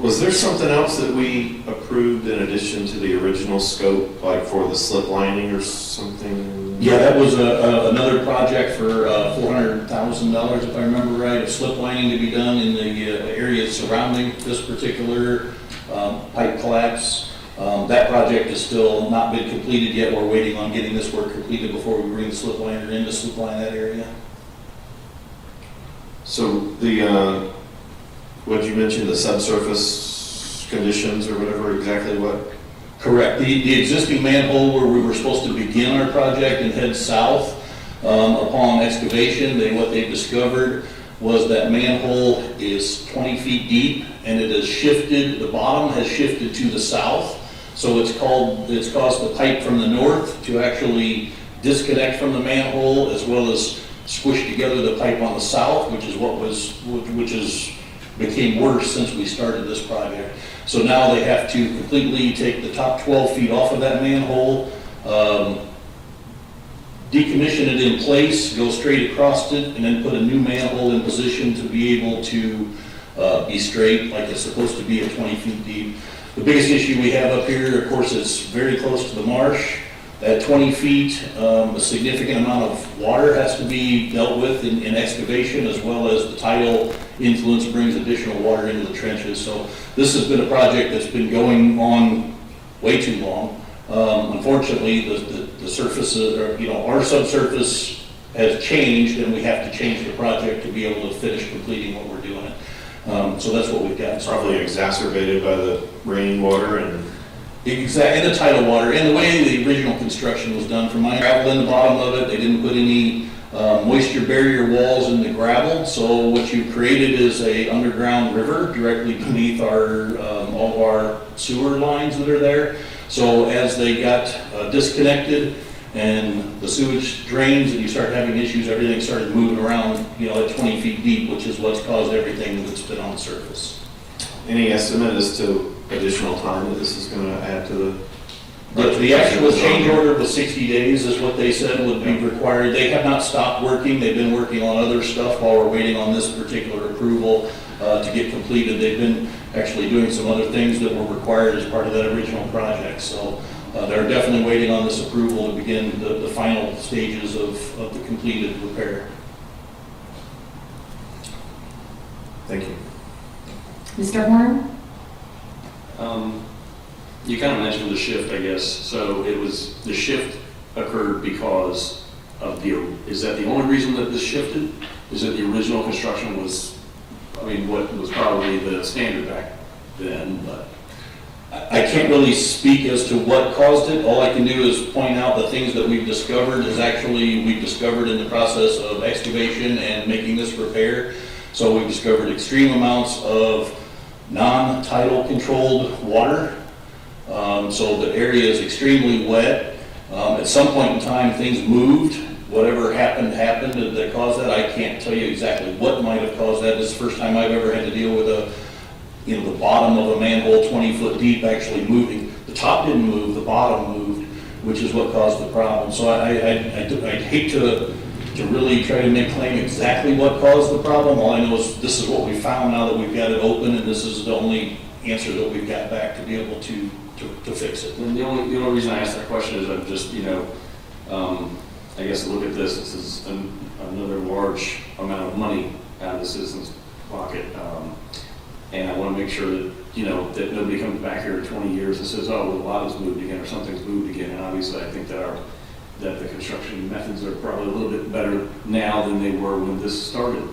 Was there something else that we approved in addition to the original scope, like for the slip lining or something? Yeah, that was another project for $400,000, if I remember right, of slip lining to be done in the area surrounding this particular pipe collapse. That project has still not been completed yet. We're waiting on getting this work completed before we bring the slip liner in to slip line that area. So the, what did you mention, the subsurface conditions or whatever, exactly what? Correct. The existing manhole where we were supposed to begin our project and head south, upon excavation, what they discovered was that manhole is 20 feet deep and it has shifted, the bottom has shifted to the south. So it's caused the pipe from the north to actually disconnect from the manhole, as well as squish together the pipe on the south, which became worse since we started this project. So now they have to completely take the top 12 feet off of that manhole, decommission it in place, go straight across it, and then put a new manhole in position to be able to be straight like it's supposed to be at 20 feet deep. The biggest issue we have up here, of course, it's very close to the marsh. At 20 feet, a significant amount of water has to be dealt with in excavation, as well as the tidal influence brings additional water into the trenches. So this has been a project that's been going on way too long. Unfortunately, the surface, our subsurface has changed, and we have to change the project to be able to finish completing what we're doing. So that's what we've got. Probably exacerbated by the rainwater and Exactly, and the tidal water, and the way the original construction was done, from my gravel in the bottom of it, they didn't put any moisture barrier walls in the gravel, so what you created is a underground river directly beneath our, all of our sewer lines that are there. So as they got disconnected and the sewage drains and you start having issues, everything started moving around, at 20 feet deep, which is what's caused everything that's been on the surface. any estimate as to additional time that this is going to add to the? The actual change order was 60 days is what they said would be required. They have not stopped working. They've been working on other stuff while we're waiting on this particular approval to get completed. They've been actually doing some other things that were required as part of that original project. So they're definitely waiting on this approval to begin the final stages of the completed repair. Thank you. Mr. Horn? You kind of mentioned the shift, I guess. So the shift occurred because of is that the only reason that this shifted? Is that the original construction was, what was probably the standard back then, but. I can't really speak as to what caused it. All I can do is point out the things that we've discovered we've discovered in the process of excavation and making this repair. So we've discovered extreme amounts of non-tidal controlled water. So the area is extremely wet. At some point in time, things moved. Whatever happened that caused that. I can't tell you exactly what might have caused that. This is the first time I've ever had to deal with the bottom of a manhole 20 foot deep actually moving. The top didn't move, the bottom moved, which is what caused the problem. So I'd hate to really try to make claim exactly what caused the problem. All I know is this is what we found now that we've got it open, and this is the only answer that we've got back to be able to fix it. And the only reason I asked that question is I'm just, I guess look at this. This is another large amount of money out of the citizens' pocket. And I want to make sure that, that nobody comes back here in 20 years and says, oh, well, the lot has moved again or something's moved again. And obviously I think that the construction methods are probably a little bit better now than they were when this started.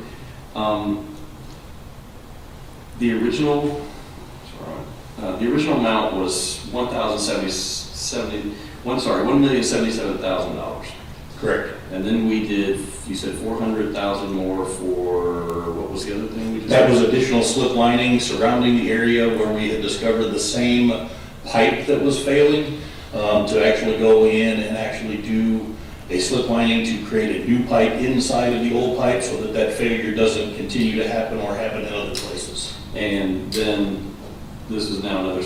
The original amount was $1,077,000. Correct. And then we did, you said 400,000 more for, what was the other thing we did? That was additional slip lining surrounding the area where we had discovered the same pipe that was failing, to actually go in and actually do a slip lining to create a new pipe inside of the old pipe so that failure doesn't continue to happen or happen in other places. And then this is now another,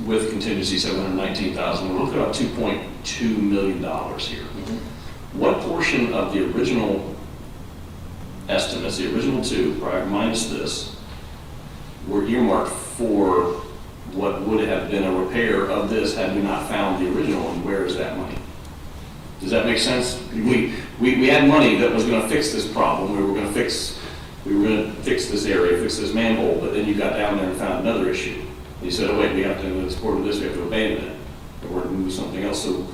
with contingency, 719,000. We're looking at about $2.2 million here. Mm-hmm. What portion of the original estimates, the original two, minus this, were earmarked for what would have been a repair of this had we not found the original, and where is that money? Does that make sense? We had money that was going to fix this problem. We were going to fix this area, fix this manhole, but then you got down there and found another issue. And you said, oh wait, we have to, in support of this, we have to abandon it, or we're going to do something else. So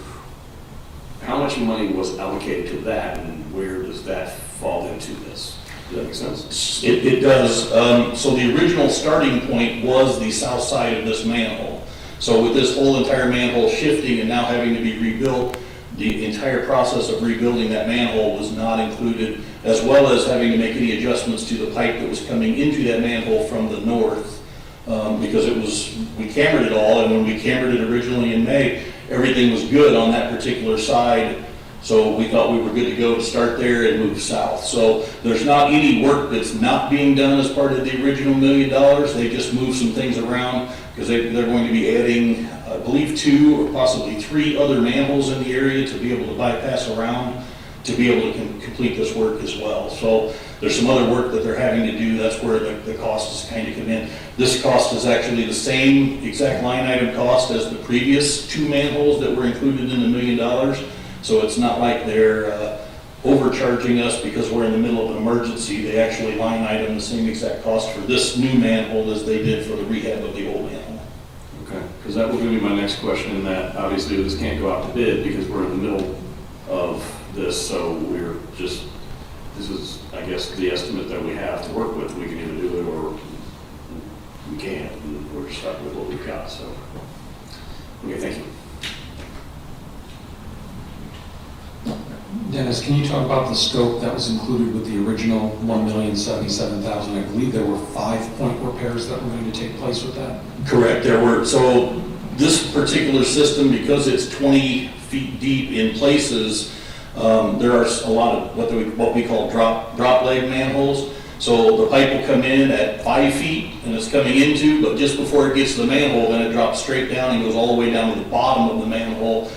how much money was allocated to that, and where does that fall into this? Does that make sense? It does. So the original starting point was the south side of this manhole. So with this whole entire manhole shifting and now having to be rebuilt, the entire process of rebuilding that manhole was not included, as well as having to make any adjustments to the pipe that was coming into that manhole from the north. Because we cambered it all, and when we cambered it originally in May, everything was good on that particular side. So we thought we were good to go to start there and move south. So there's not any work that's not being done as part of the original $1 million. They just moved some things around because they're going to be adding, I believe, 2 or possibly 3 other manholes in the area to be able to bypass around to be able to complete this work as well. So There's some other work that they're having to do, that's where the cost is kind of come in. This cost is actually the same exact line item cost as the previous 2 manholes that were included in the $1 million. So it's not like they're overcharging us because we're in the middle of an emergency. They actually line item the same exact cost for this new manhole as they did for the rehab of the old manhole. Okay, because that was going to be my next question, in that obviously this can't go out to bid because we're in the middle of this, so we're just, this is, I guess, the estimate that we have to work with. We can either do it or we can't, and we're stuck with what we've got, so. Okay, thank you. Dennis, can you talk about the scope that was included with the original $1,077,000? I believe there were 5 point repairs that were going to take place with that. Correct, there were, so this particular system, because it's 20 feet deep in places, there are a lot of what we call drop leg manholes. So the pipe will come in at 5 feet and it's coming into, but just before it gets to the manhole, then it drops straight down and goes all the way down to the bottom of the manhole.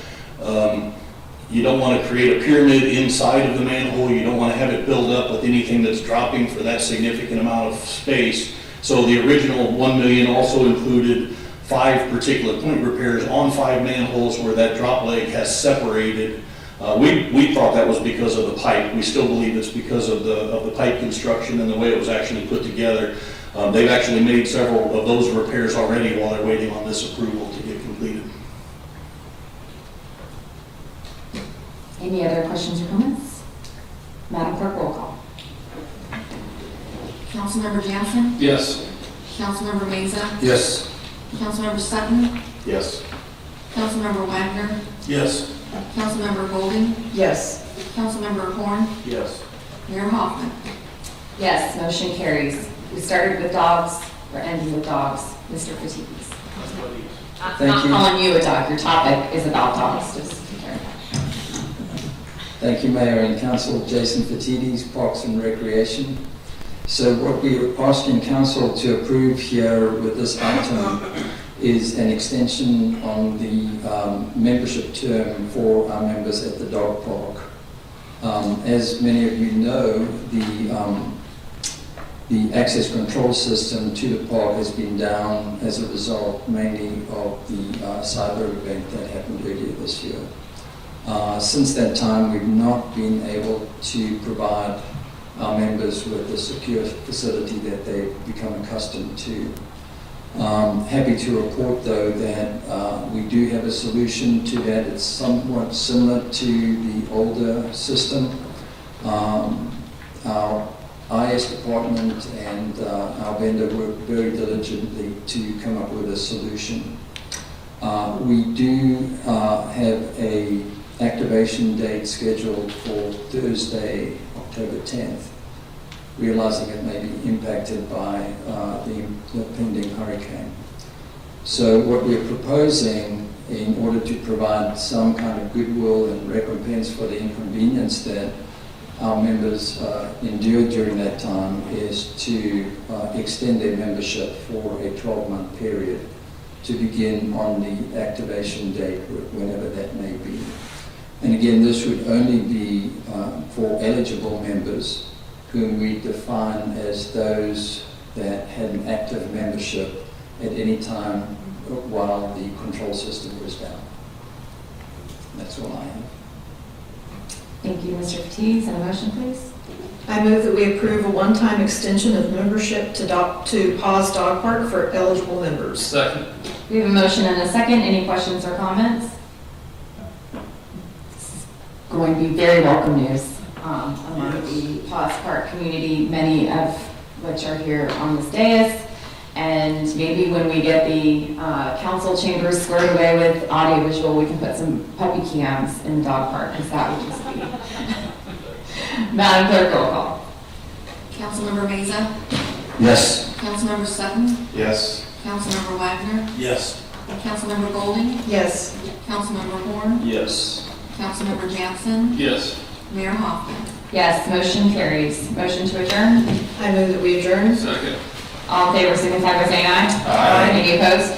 You don't want to create a pyramid inside of the manhole. You don't want to have it build up with anything that's dropping for that significant amount of space. So the original $1 million also included 5 particular point repairs on 5 manholes where that drop leg has separated. We thought that was because of the pipe. We still believe it's because of the pipe construction and the way it was actually put together. They've actually made several of those repairs already while they're waiting on this approval to get completed. Any other questions or comments? Madam Clerk, roll call. Councilmember Jansen? Yes. Councilmember Mesa? Yes. Councilmember Sutton? Yes. Councilmember Wagner? Yes. Councilmember Golding? Yes. Councilmember Horn? Yes. Mayor Hoffman? Yes, motion carries. We started with dogs, we're ending with dogs. Mr. Fatigues. I'm Thank not you. calling you a dog, your topic is about dogs, just to be clear. Thank you, Mayor and Council. Jason Fatides, Parks and Recreation. So what we are asking Council to approve here with this item is an extension on the membership term for our members at the dog park. As many of you know, the access control system to the park has been down as a result mainly of the cyber event that happened earlier this year. Since that time, we've not been able to provide our members with a secure facility that they've become accustomed to. Happy to report, though, that we do have a solution to that. It's somewhat similar to the older system. Our IS department and our vendor worked very diligently to come up with a solution. We do have a activation date scheduled for Thursday, October 10th, realizing it may be impacted by the pending hurricane. So what we're proposing, in order to provide some kind of goodwill and recompense for the inconvenience that our members endured during that time, is to extend their membership for a 12-month period to begin on the activation date, whenever that may be. And again, this would only be for eligible members whom we define as those that had an active membership at any time while the control system was down. That's all I have. Thank you, Mr. Fatigues. And a motion, please? I move that we approve a one-time extension of membership to Paws Dog Park for eligible members. Second. We have a motion and a second. Any questions or comments? Going to be very welcome news among the Paws Park community, many of which are here on this dais. And maybe when we get the council chambers squared away with audiovisual, we can put some puppy cams in the dog park, because that would just be. Madam Clerk, roll call. Councilmember Mesa? Yes. Councilmember Sutton? Yes. Councilmember Wagner? Yes. Councilmember Golding? Yes. Councilmember Horn? Yes. Councilmember Jansen? Yes. Mayor Hoffman? Yes, motion carries. Motion to adjourn. I move that we adjourn. Second. All in favor, signify by saying aye. Aye. Any opposed?